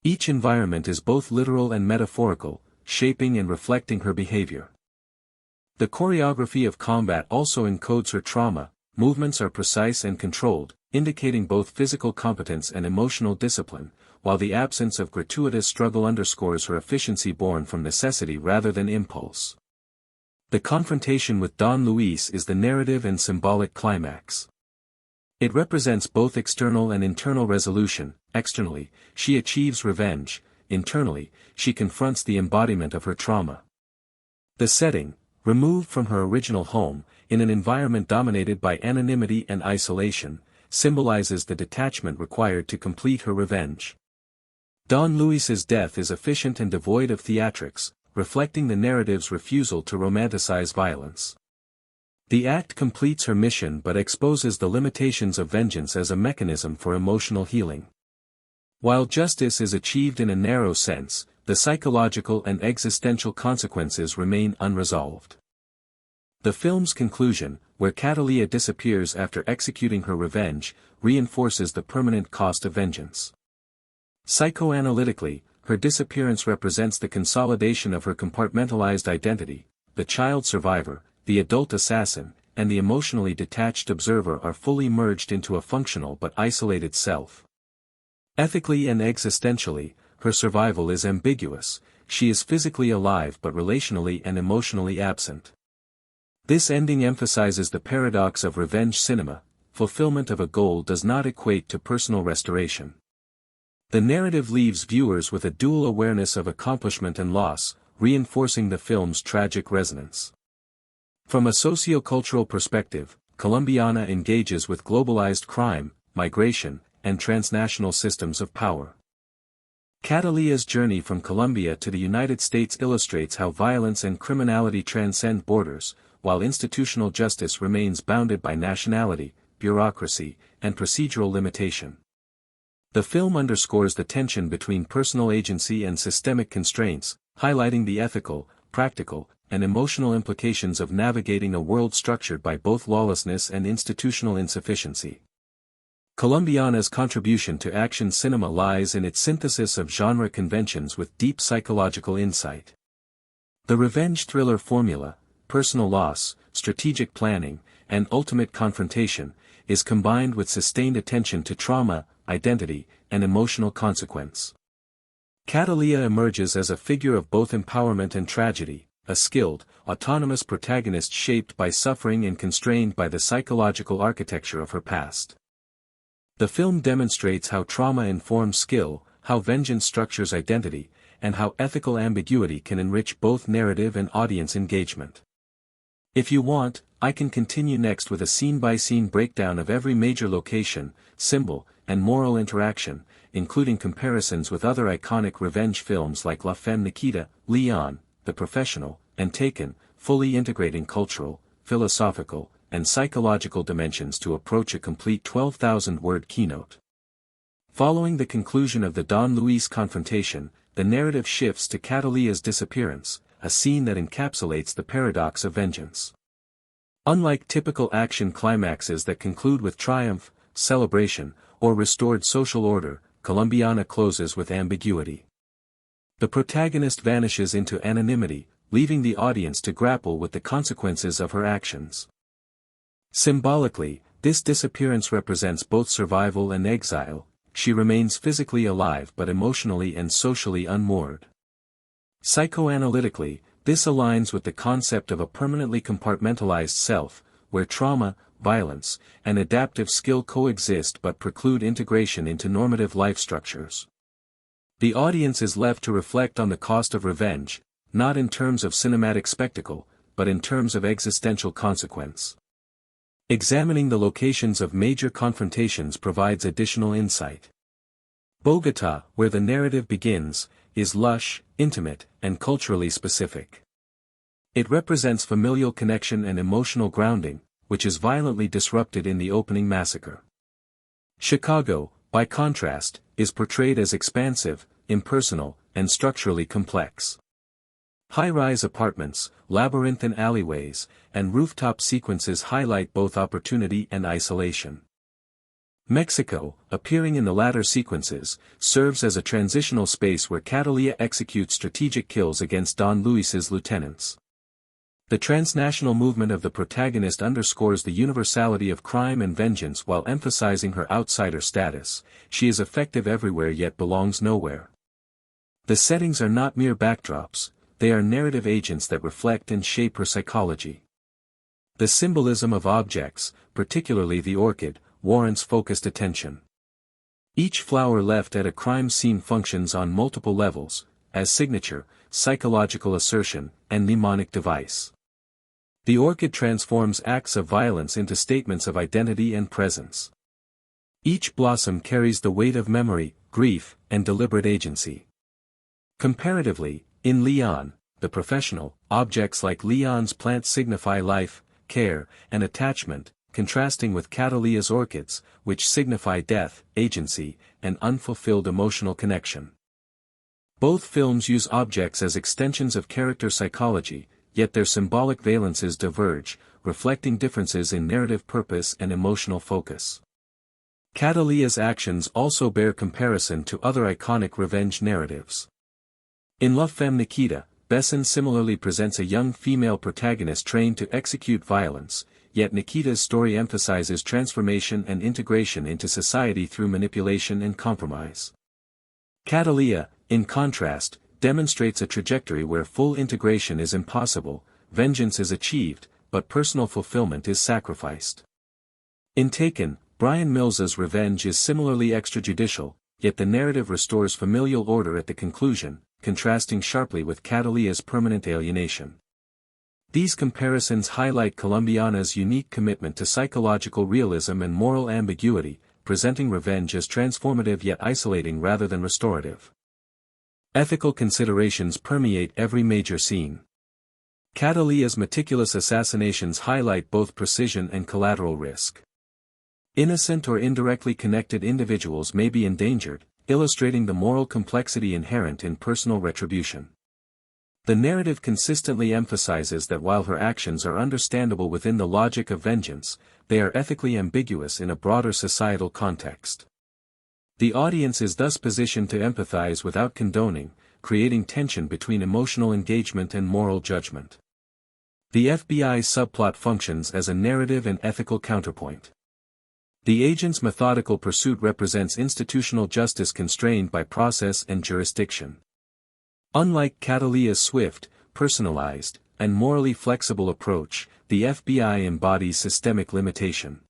Each environment is both literal and metaphorical, shaping and reflecting her behavior. The choreography of combat also encodes her trauma. movements are precise and controlled, indicating both physical competence and emotional discipline, while the absence of gratuitous struggle underscores her efficiency born from necessity rather than impulse. The confrontation with Don Luis is the narrative and symbolic climax. It represents both external and internal resolution. Externally, she achieves revenge; internally, she confronts the embodiment of her trauma. The setting, removed from her original home, in an environment dominated by anonymity and isolation, symbolizes the detachment required to complete her revenge. Don Luis's death is efficient and devoid of theatrics, reflecting the narrative's refusal to romanticize violence. The act completes her mission but exposes the limitations of vengeance as a mechanism for emotional healing. While justice is achieved in a narrow sense, the psychological and existential consequences remain unresolved. The film's conclusion, where Cataleya disappears after executing her revenge, reinforces the permanent cost of vengeance. Psychoanalytically, her disappearance represents the consolidation of her compartmentalized identity. The child survivor, the adult assassin, and the emotionally detached observer are fully merged into a functional but isolated self. Ethically and existentially, her survival is ambiguous. She is physically alive but relationally and emotionally absent. This ending emphasizes the paradox of revenge cinema: fulfillment of a goal does not equate to personal restoration. The narrative leaves viewers with a dual awareness of accomplishment and loss, reinforcing the film's tragic resonance. From a socio-cultural perspective, Colombiana engages with globalized crime, migration, and transnational systems of power. Cataleya's journey from Colombia to the United States illustrates how violence and criminality transcend borders, while institutional justice remains bounded by nationality, bureaucracy, and procedural limitation. The film underscores the tension between personal agency and systemic constraints, highlighting the ethical, practical, and emotional implications of navigating a world structured by both lawlessness and institutional insufficiency. Colombiana's contribution to action cinema lies in its synthesis of genre conventions with deep psychological insight. The revenge thriller formula, personal loss, strategic planning, and ultimate confrontation, is combined with sustained attention to trauma, identity, and emotional consequence. Cataleya emerges as a figure of both empowerment and tragedy, a skilled, autonomous protagonist shaped by suffering and constrained by the psychological architecture of her past. The film demonstrates how trauma informs skill, how vengeance structures identity, and how ethical ambiguity can enrich both narrative and audience engagement. If you want, I can continue next with a scene-by-scene breakdown of every major location, symbol, and moral interaction, including comparisons with other iconic revenge films like La Femme Nikita, Leon, The Professional, and Taken, fully integrating cultural, philosophical, and psychological dimensions to approach a complete 12,000-word keynote. Following the conclusion of the Don Luis confrontation, the narrative shifts to Cataleya's disappearance, a scene that encapsulates the paradox of vengeance. Unlike typical action climaxes that conclude with triumph, celebration, or restored social order, Colombiana closes with ambiguity. The protagonist vanishes into anonymity, leaving the audience to grapple with the consequences of her actions. Symbolically, this disappearance represents both survival and exile. She remains physically alive but emotionally and socially unmoored. Psychoanalytically, this aligns with the concept of a permanently compartmentalized self, where trauma, violence, and adaptive skill coexist but preclude integration into normative life structures. The audience is left to reflect on the cost of revenge, not in terms of cinematic spectacle, but in terms of existential consequence. Examining the locations of major confrontations provides additional insight. Bogotá, where the narrative begins, is lush, intimate, and culturally specific. It represents familial connection and emotional grounding, which is violently disrupted in the opening massacre. Chicago, by contrast, is portrayed as expansive, impersonal, and structurally complex. High-rise apartments, labyrinthine alleyways, and rooftop sequences highlight both opportunity and isolation. Mexico, appearing in the latter sequences, serves as a transitional space where Cataleya executes strategic kills against Don Luis's lieutenants. The transnational movement of the protagonist underscores the universality of crime and vengeance while emphasizing her outsider status. She is effective everywhere yet belongs nowhere. The settings are not mere backdrops, they are narrative agents that reflect and shape her psychology. The symbolism of objects, particularly the orchid, warrants focused attention. Each flower left at a crime scene functions on multiple levels, as signature, psychological assertion, and mnemonic device. The orchid transforms acts of violence into statements of identity and presence. Each blossom carries the weight of memory, grief, and deliberate agency. Comparatively, in Leon, the professional, objects like Leon's plants signify life, care, and attachment, contrasting with Cataleya's orchids, which signify death, agency, and unfulfilled emotional connection. Both films use objects as extensions of character psychology, yet their symbolic valences diverge, reflecting differences in narrative purpose and emotional focus. Cataleya's actions also bear comparison to other iconic revenge narratives. In La Femme Nikita, Besson similarly presents a young female protagonist trained to execute violence, yet Nikita's story emphasizes transformation and integration into society through manipulation and compromise. Cataleya, in contrast, demonstrates a trajectory where full integration is impossible, vengeance is achieved, but personal fulfillment is sacrificed. In Taken, Brian Mills's revenge is similarly extrajudicial, yet the narrative restores familial order at the conclusion, contrasting sharply with Cataleya's permanent alienation. These comparisons highlight Colombiana's unique commitment to psychological realism and moral ambiguity, presenting revenge as transformative yet isolating rather than restorative. Ethical considerations permeate every major scene. Cataleya's meticulous assassinations highlight both precision and collateral risk. Innocent or indirectly connected individuals may be endangered, illustrating the moral complexity inherent in personal retribution. The narrative consistently emphasizes that while her actions are understandable within the logic of vengeance, they are ethically ambiguous in a broader societal context. The audience is thus positioned to empathize without condoning, creating tension between emotional engagement and moral judgment. The FBI subplot functions as a narrative and ethical counterpoint. The agent's methodical pursuit represents institutional justice constrained by process and jurisdiction. Unlike Cataleya's swift, personalized, and morally flexible approach, the FBI embodies systemic limitation.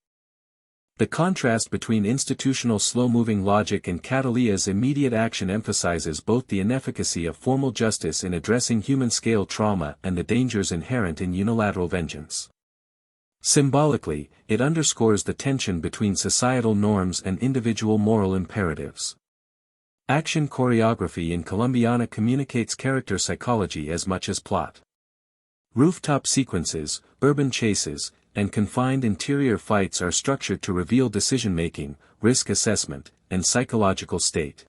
The contrast between institutional slow-moving logic and Cataleya's immediate action emphasizes both the inefficacy of formal justice in addressing human-scale trauma and the dangers inherent in unilateral vengeance. Symbolically, it underscores the tension between societal norms and individual moral imperatives. Action choreography in Colombiana communicates character psychology as much as plot. Rooftop sequences, urban chases, and confined interior fights are structured to reveal decision-making, risk assessment, and psychological state.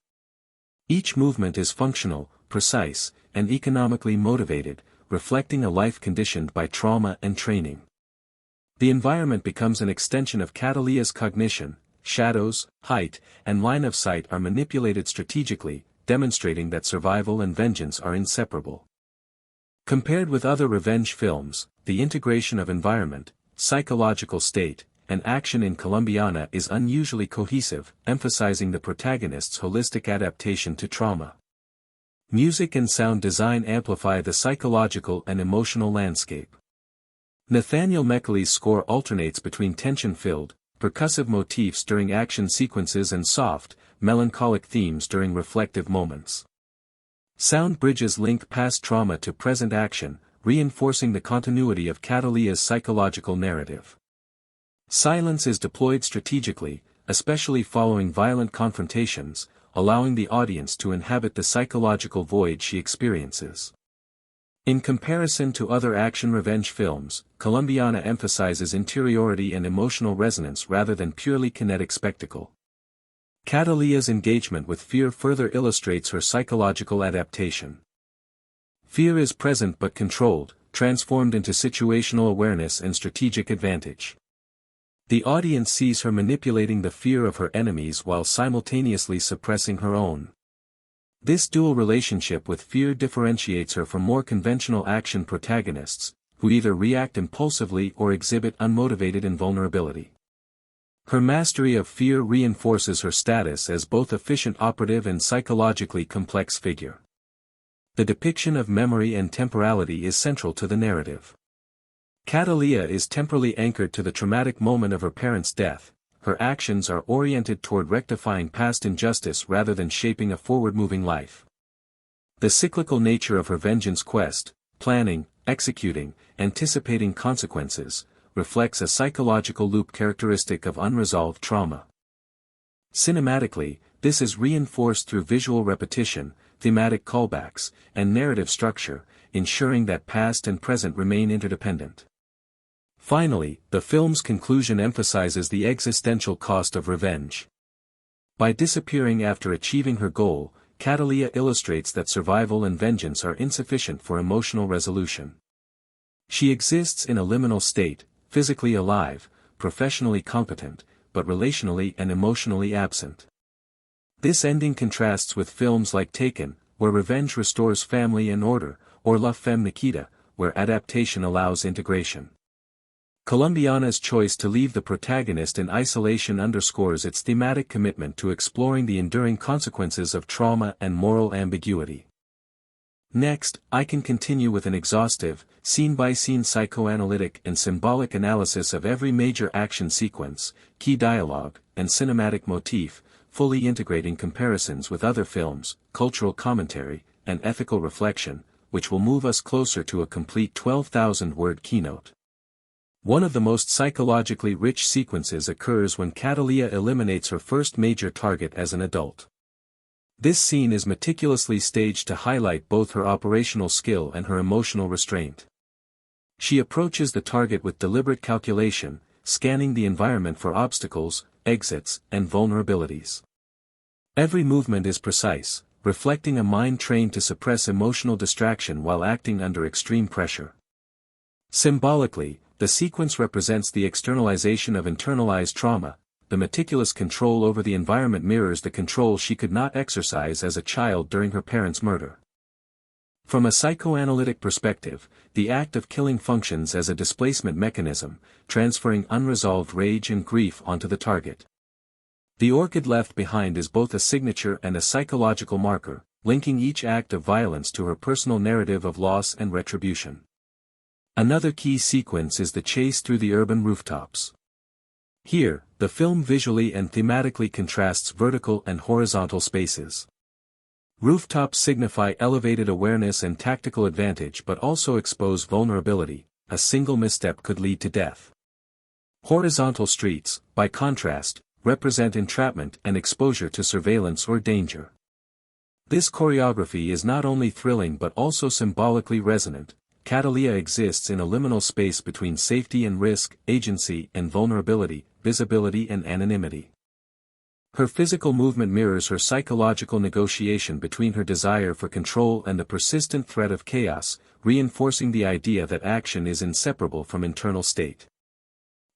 Each movement is functional, precise, and economically motivated, reflecting a life conditioned by trauma and training. The environment becomes an extension of Cataleya's cognition. Shadows, height, and line of sight are manipulated strategically, demonstrating that survival and vengeance are inseparable. Compared with other revenge films, the integration of environment, psychological state, and action in Colombiana is unusually cohesive, emphasizing the protagonist's holistic adaptation to trauma. Music and sound design amplify the psychological and emotional landscape. Nathaniel Mekali's score alternates between tension-filled, percussive motifs during action sequences and soft, melancholic themes during reflective moments. Sound bridges link past trauma to present action, reinforcing the continuity of Cataleya's psychological narrative. Silence is deployed strategically, especially following violent confrontations, allowing the audience to inhabit the psychological void she experiences. In comparison to other action revenge films, Colombiana emphasizes interiority and emotional resonance rather than purely kinetic spectacle. Cataleya's engagement with fear further illustrates her psychological adaptation. Fear is present but controlled, transformed into situational awareness and strategic advantage. The audience sees her manipulating the fear of her enemies while simultaneously suppressing her own. This dual relationship with fear differentiates her from more conventional action protagonists, who either react impulsively or exhibit unmotivated invulnerability. Her mastery of fear reinforces her status as both efficient operative and psychologically complex figure. The depiction of memory and temporality is central to the narrative. Cataleya is temporally anchored to the traumatic moment of her parents' death. Her actions are oriented toward rectifying past injustice rather than shaping a forward-moving life. The cyclical nature of her vengeance quest, planning, executing, anticipating consequences, reflects a psychological loop characteristic of unresolved trauma. Cinematically, this is reinforced through visual repetition, thematic callbacks, and narrative structure, ensuring that past and present remain interdependent. Finally, the film's conclusion emphasizes the existential cost of revenge. By disappearing after achieving her goal, Cataleya illustrates that survival and vengeance are insufficient for emotional resolution. She exists in a liminal state, physically alive, professionally competent, but relationally and emotionally absent. This ending contrasts with films like Taken, where revenge restores family and order, or La Femme Nikita, where adaptation allows integration. Colombiana's choice to leave the protagonist in isolation underscores its thematic commitment to exploring the enduring consequences of trauma and moral ambiguity. Next, I can continue with an exhaustive, scene-by-scene psychoanalytic and symbolic analysis of every major action sequence, key dialogue, and cinematic motif, fully integrating comparisons with other films, cultural commentary, and ethical reflection, which will move us closer to a complete 12,000-word keynote. One of the most psychologically rich sequences occurs when Cataleya eliminates her first major target as an adult. This scene is meticulously staged to highlight both her operational skill and her emotional restraint. She approaches the target with deliberate calculation, scanning the environment for obstacles, exits, and vulnerabilities. Every movement is precise, reflecting a mind trained to suppress emotional distraction while acting under extreme pressure. Symbolically, the sequence represents the externalization of internalized trauma. The meticulous control over the environment mirrors the control she could not exercise as a child during her parents' murder. From a psychoanalytic perspective, the act of killing functions as a displacement mechanism, transferring unresolved rage and grief onto the target. The orchid left behind is both a signature and a psychological marker, linking each act of violence to her personal narrative of loss and retribution. Another key sequence is the chase through the urban rooftops. Here, the film visually and thematically contrasts vertical and horizontal spaces. Rooftops signify elevated awareness and tactical advantage but also expose vulnerability. A single misstep could lead to death. Horizontal streets, by contrast, represent entrapment and exposure to surveillance or danger. This choreography is not only thrilling but also symbolically resonant. Cataleya exists in a liminal space between safety and risk, agency and vulnerability, visibility and anonymity. Her physical movement mirrors her psychological negotiation between her desire for control and the persistent threat of chaos, reinforcing the idea that action is inseparable from internal state.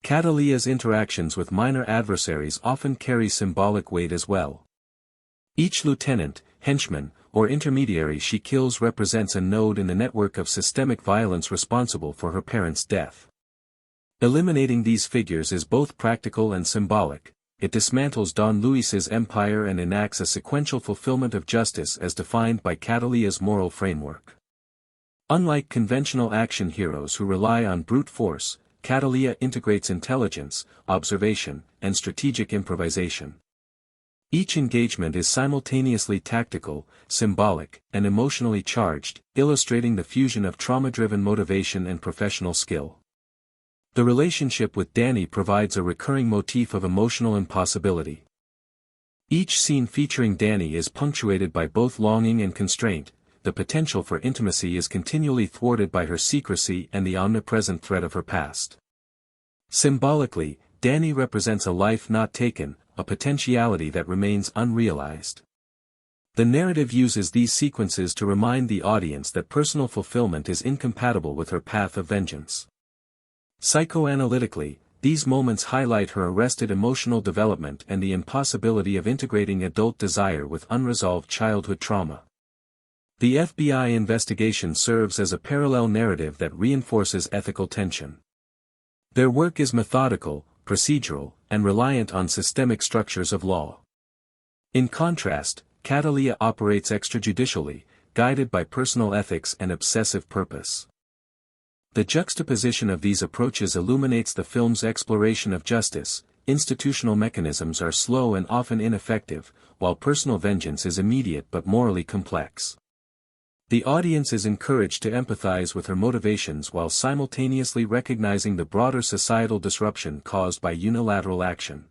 Cataleya's interactions with minor adversaries often carry symbolic weight as well. Each lieutenant, henchman, or intermediary she kills represents a node in the network of systemic violence responsible for her parents' death. Eliminating these figures is both practical and symbolic. It dismantles Don Luis's empire and enacts a sequential fulfillment of justice as defined by Cataleya's moral framework. Unlike conventional action heroes who rely on brute force, Cataleya integrates intelligence, observation, and strategic improvisation. Each engagement is simultaneously tactical, symbolic, and emotionally charged, illustrating the fusion of trauma-driven motivation and professional skill. The relationship with Danny provides a recurring motif of emotional impossibility. Each scene featuring Danny is punctuated by both longing and constraint. The potential for intimacy is continually thwarted by her secrecy and the omnipresent threat of her past. Symbolically, Danny represents a life not taken, a potentiality that remains unrealized. The narrative uses these sequences to remind the audience that personal fulfillment is incompatible with her path of vengeance. Psychoanalytically, these moments highlight her arrested emotional development and the impossibility of integrating adult desire with unresolved childhood trauma. The FBI investigation serves as a parallel narrative that reinforces ethical tension. Their work is methodical, procedural, and reliant on systemic structures of law. In contrast, Cataleya operates extrajudicially, guided by personal ethics and obsessive purpose. The juxtaposition of these approaches illuminates the film's exploration of justice. Institutional mechanisms are slow and often ineffective, while personal vengeance is immediate but morally complex. The audience is encouraged to empathize with her motivations while simultaneously recognizing the broader societal disruption caused by unilateral action.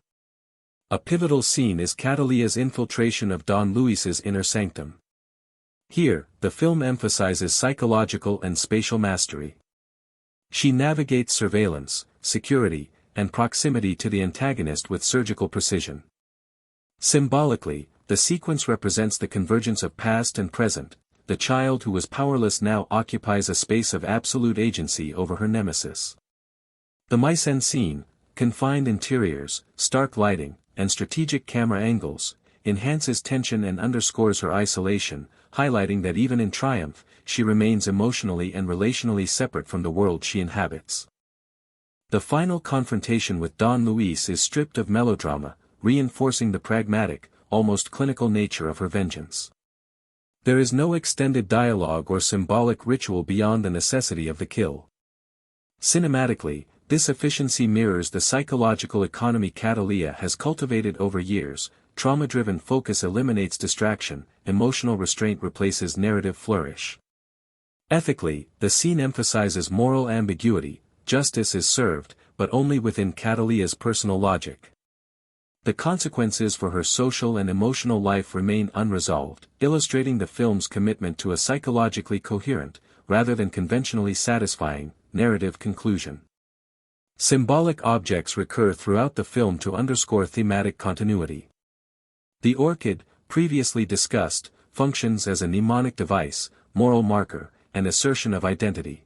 A pivotal scene is Cataleya's infiltration of Don Luis's inner sanctum. Here, the film emphasizes psychological and spatial mastery. She navigates surveillance, security, and proximity to the antagonist with surgical precision. Symbolically, the sequence represents the convergence of past and present. The child who was powerless now occupies a space of absolute agency over her nemesis. The mise-en-scene, confined interiors, stark lighting, and strategic camera angles, enhances tension and underscores her isolation, highlighting that even in triumph, she remains emotionally and relationally separate from the world she inhabits. The final confrontation with Don Luis is stripped of melodrama, reinforcing the pragmatic, almost clinical nature of her vengeance. There is no extended dialogue or symbolic ritual beyond the necessity of the kill. Cinematically, this efficiency mirrors the psychological economy Cataleya has cultivated over years. Trauma-driven focus eliminates distraction, emotional restraint replaces narrative flourish. Ethically, the scene emphasizes moral ambiguity. Justice is served, but only within Cataleya's personal logic. The consequences for her social and emotional life remain unresolved, illustrating the film's commitment to a psychologically coherent, rather than conventionally satisfying, narrative conclusion. Symbolic objects recur throughout the film to underscore thematic continuity. The orchid, previously discussed, functions as a mnemonic device, moral marker, and assertion of identity.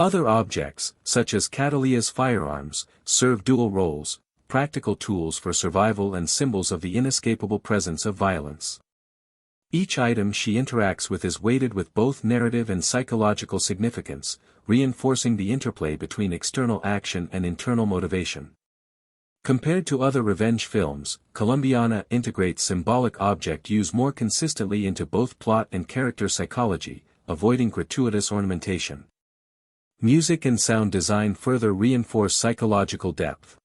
Other objects, such as Cataleya's firearms, serve dual roles: practical tools for survival and symbols of the inescapable presence of violence. Each item she interacts with is weighted with both narrative and psychological significance, reinforcing the interplay between external action and internal motivation. Compared to other revenge films, Colombiana integrates symbolic object use more consistently into both plot and character psychology, avoiding gratuitous ornamentation. Music and sound design further reinforce psychological depth.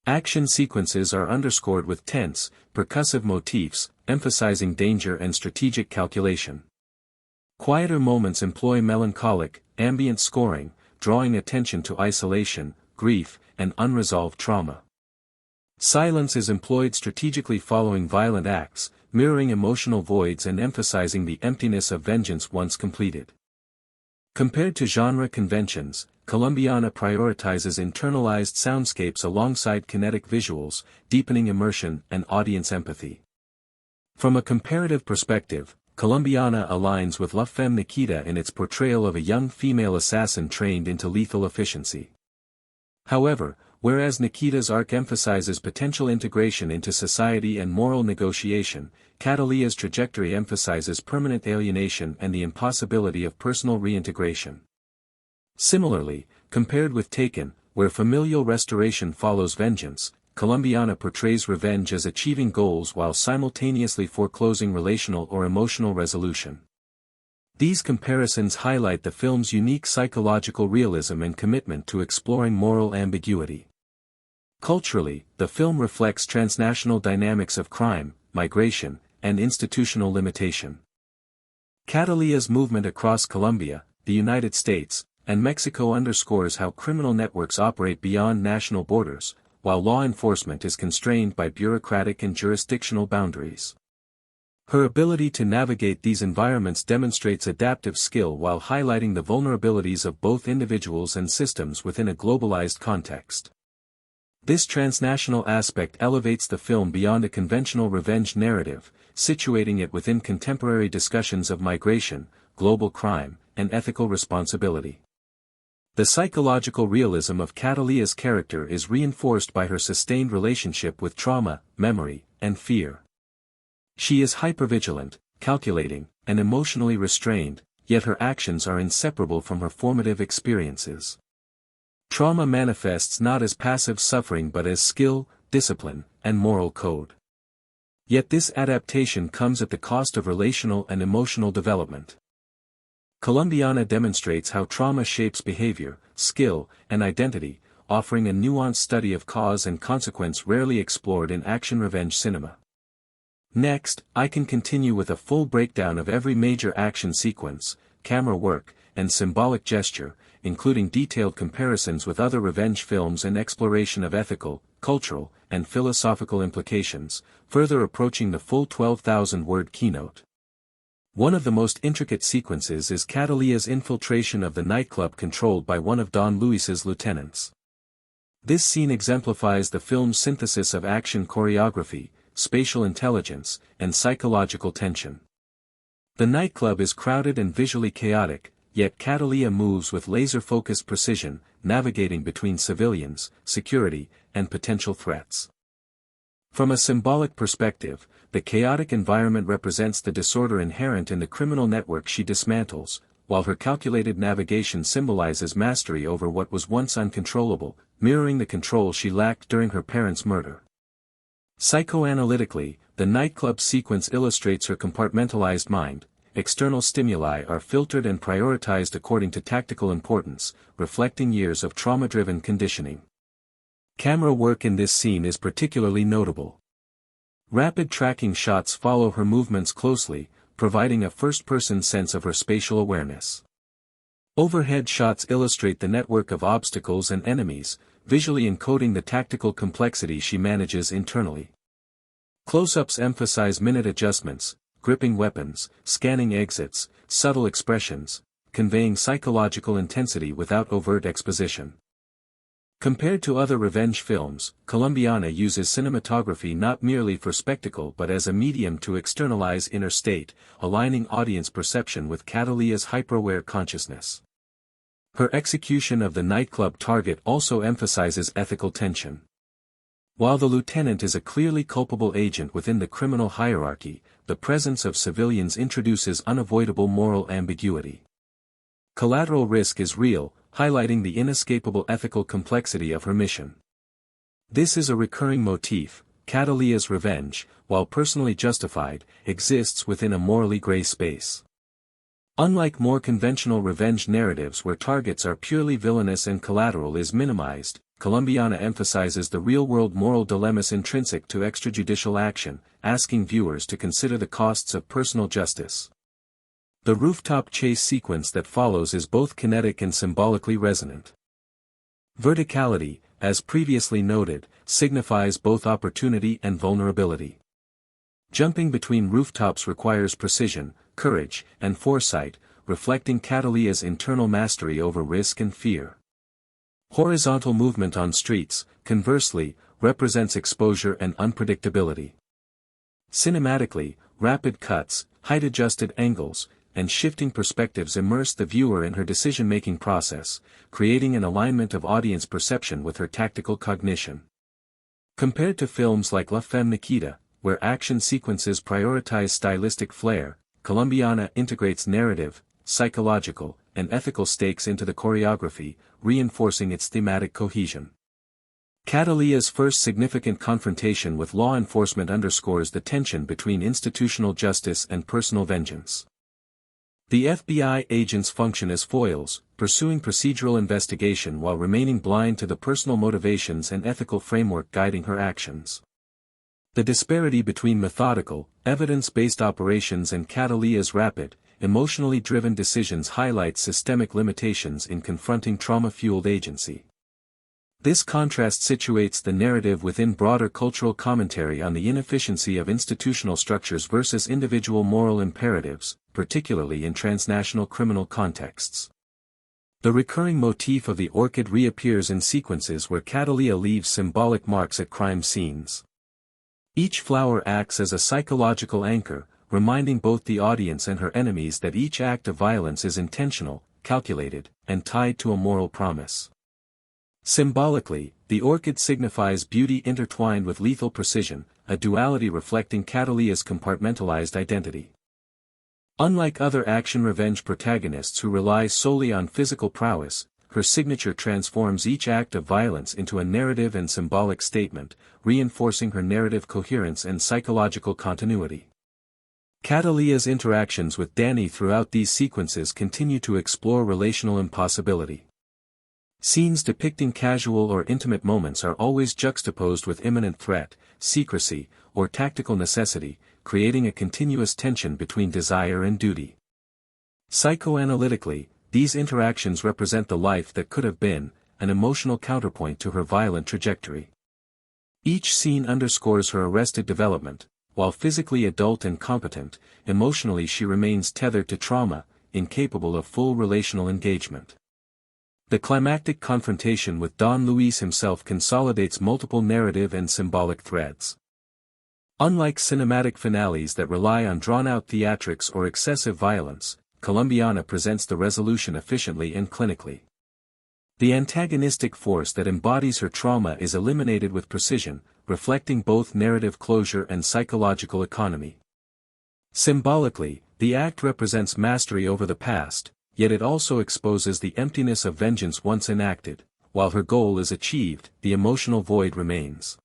Action sequences are underscored with tense, percussive motifs, emphasizing danger and strategic calculation. Quieter moments employ melancholic, ambient scoring, drawing attention to isolation, grief, and unresolved trauma. Silence is employed strategically following violent acts, mirroring emotional voids and emphasizing the emptiness of vengeance once completed. Compared to genre conventions, Colombiana prioritizes internalized soundscapes alongside kinetic visuals, deepening immersion and audience empathy. From a comparative perspective, Colombiana aligns with La Femme Nikita in its portrayal of a young female assassin trained into lethal efficiency. However, whereas Nikita's arc emphasizes potential integration into society and moral negotiation, Cataleya's trajectory emphasizes permanent alienation and the impossibility of personal reintegration. Similarly, compared with Taken, where familial restoration follows vengeance, Colombiana portrays revenge as achieving goals while simultaneously foreclosing relational or emotional resolution. These comparisons highlight the film's unique psychological realism and commitment to exploring moral ambiguity. Culturally, the film reflects transnational dynamics of crime, migration, and institutional limitation. Cataleya's movement across Colombia, the United States, and Mexico underscores how criminal networks operate beyond national borders, while law enforcement is constrained by bureaucratic and jurisdictional boundaries. Her ability to navigate these environments demonstrates adaptive skill while highlighting the vulnerabilities of both individuals and systems within a globalized context. This transnational aspect elevates the film beyond a conventional revenge narrative, situating it within contemporary discussions of migration, global crime, and ethical responsibility. The psychological realism of Cataleya's character is reinforced by her sustained relationship with trauma, memory, and fear. She is hypervigilant, calculating, and emotionally restrained, yet her actions are inseparable from her formative experiences. Trauma manifests not as passive suffering but as skill, discipline, and moral code. Yet this adaptation comes at the cost of relational and emotional development. Colombiana demonstrates how trauma shapes behavior, skill, and identity, offering a nuanced study of cause and consequence rarely explored in action-revenge cinema. Next, I can continue with a full breakdown of every major action sequence, camera work, and symbolic gesture, including detailed comparisons with other revenge films and exploration of ethical, cultural, and philosophical implications, further approaching the full 12,000-word keynote. One of the most intricate sequences is Cataleya's infiltration of the nightclub controlled by one of Don Luis's lieutenants. This scene exemplifies the film's synthesis of action choreography, spatial intelligence, and psychological tension. The nightclub is crowded and visually chaotic, yet Cataleya moves with laser-focused precision, navigating between civilians, security, and potential threats. From a symbolic perspective, the chaotic environment represents the disorder inherent in the criminal network she dismantles, while her calculated navigation symbolizes mastery over what was once uncontrollable, mirroring the control she lacked during her parents' murder. Psychoanalytically, the nightclub sequence illustrates her compartmentalized mind. External stimuli are filtered and prioritized according to tactical importance, reflecting years of trauma-driven conditioning. Camera work in this scene is particularly notable. Rapid tracking shots follow her movements closely, providing a first-person sense of her spatial awareness. Overhead shots illustrate the network of obstacles and enemies, visually encoding the tactical complexity she manages internally. Close-ups emphasize minute adjustments, gripping weapons, scanning exits, subtle expressions, conveying psychological intensity without overt exposition. Compared to other revenge films, Colombiana uses cinematography not merely for spectacle but as a medium to externalize inner state, aligning audience perception with Cataleya's hyper-aware consciousness. Her execution of the nightclub target also emphasizes ethical tension. While the lieutenant is a clearly culpable agent within the criminal hierarchy, the presence of civilians introduces unavoidable moral ambiguity. Collateral risk is real, highlighting the inescapable ethical complexity of her mission. This is a recurring motif. Cataleya's revenge, while personally justified, exists within a morally gray space. Unlike more conventional revenge narratives where targets are purely villainous and collateral is minimized, Colombiana emphasizes the real-world moral dilemmas intrinsic to extrajudicial action, asking viewers to consider the costs of personal justice. The rooftop chase sequence that follows is both kinetic and symbolically resonant. Verticality, as previously noted, signifies both opportunity and vulnerability. Jumping between rooftops requires precision, courage, and foresight, reflecting Cataleya's internal mastery over risk and fear. Horizontal movement on streets, conversely, represents exposure and unpredictability. Cinematically, rapid cuts, height-adjusted angles, and shifting perspectives immerse the viewer in her decision-making process, creating an alignment of audience perception with her tactical cognition. Compared to films like La Femme Nikita, where action sequences prioritize stylistic flair, Colombiana integrates narrative, psychological, and ethical stakes into the choreography, reinforcing its thematic cohesion. Cataleya's first significant confrontation with law enforcement underscores the tension between institutional justice and personal vengeance. The FBI agents function as foils, pursuing procedural investigation while remaining blind to the personal motivations and ethical framework guiding her actions. The disparity between methodical, evidence-based operations and Cataleya's rapid, emotionally driven decisions highlights systemic limitations in confronting trauma-fueled agency. This contrast situates the narrative within broader cultural commentary on the inefficiency of institutional structures versus individual moral imperatives, particularly in transnational criminal contexts. The recurring motif of the orchid reappears in sequences where Cataleya leaves symbolic marks at crime scenes. Each flower acts as a psychological anchor, reminding both the audience and her enemies that each act of violence is intentional, calculated, and tied to a moral promise. Symbolically, the orchid signifies beauty intertwined with lethal precision, a duality reflecting Cataleya's compartmentalized identity. Unlike other action-revenge protagonists who rely solely on physical prowess, her signature transforms each act of violence into a narrative and symbolic statement, reinforcing her narrative coherence and psychological continuity. Cataleya's interactions with Danny throughout these sequences continue to explore relational impossibility. Scenes depicting casual or intimate moments are always juxtaposed with imminent threat, secrecy, or tactical necessity, creating a continuous tension between desire and duty. Psychoanalytically, these interactions represent the life that could have been, an emotional counterpoint to her violent trajectory. Each scene underscores her arrested development. While physically adult and competent, emotionally she remains tethered to trauma, incapable of full relational engagement. The climactic confrontation with Don Luis himself consolidates multiple narrative and symbolic threads. Unlike cinematic finales that rely on drawn-out theatrics or excessive violence, Colombiana presents the resolution efficiently and clinically. The antagonistic force that embodies her trauma is eliminated with precision, reflecting both narrative closure and psychological economy. Symbolically, the act represents mastery over the past, yet it also exposes the emptiness of vengeance once enacted. While her goal is achieved, the emotional void remains.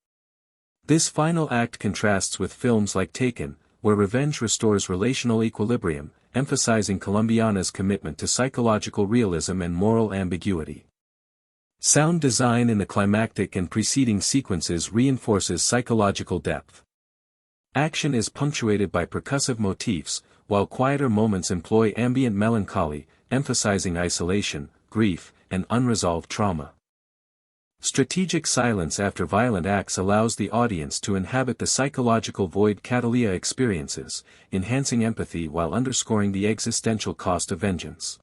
This final act contrasts with films like Taken, where revenge restores relational equilibrium, emphasizing Colombiana's commitment to psychological realism and moral ambiguity. Sound design in the climactic and preceding sequences reinforces psychological depth. Action is punctuated by percussive motifs, while quieter moments employ ambient melancholy, emphasizing isolation, grief, and unresolved trauma. Strategic silence after violent acts allows the audience to inhabit the psychological void Cataleya experiences, enhancing empathy while underscoring the existential cost of vengeance.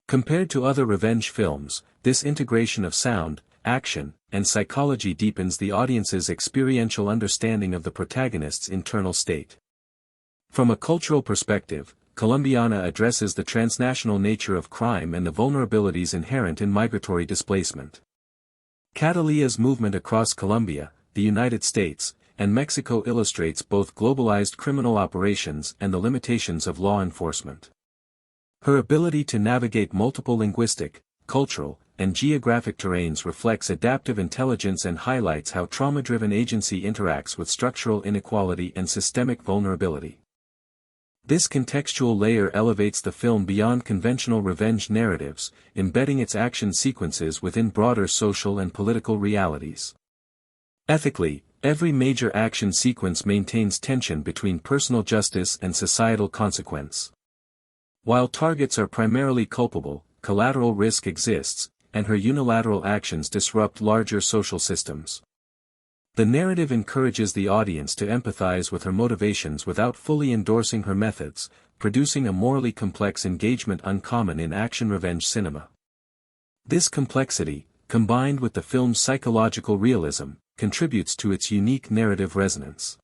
Compared to other revenge films, this integration of sound, action, and psychology deepens the audience's experiential understanding of the protagonist's internal state. From a cultural perspective, Colombiana addresses the transnational nature of crime and the vulnerabilities inherent in migratory displacement. Cataleya's movement across Colombia, the United States, and Mexico illustrates both globalized criminal operations and the limitations of law enforcement. Her ability to navigate multiple linguistic, cultural, and geographic terrains reflects adaptive intelligence and highlights how trauma-driven agency interacts with structural inequality and systemic vulnerability. This contextual layer elevates the film beyond conventional revenge narratives, embedding its action sequences within broader social and political realities. Ethically, every major action sequence maintains tension between personal justice and societal consequence. While targets are primarily culpable, collateral risk exists, and her unilateral actions disrupt larger social systems. The narrative encourages the audience to empathize with her motivations without fully endorsing her methods, producing a morally complex engagement uncommon in action-revenge cinema. This complexity, combined with the film's psychological realism, contributes to its unique narrative resonance.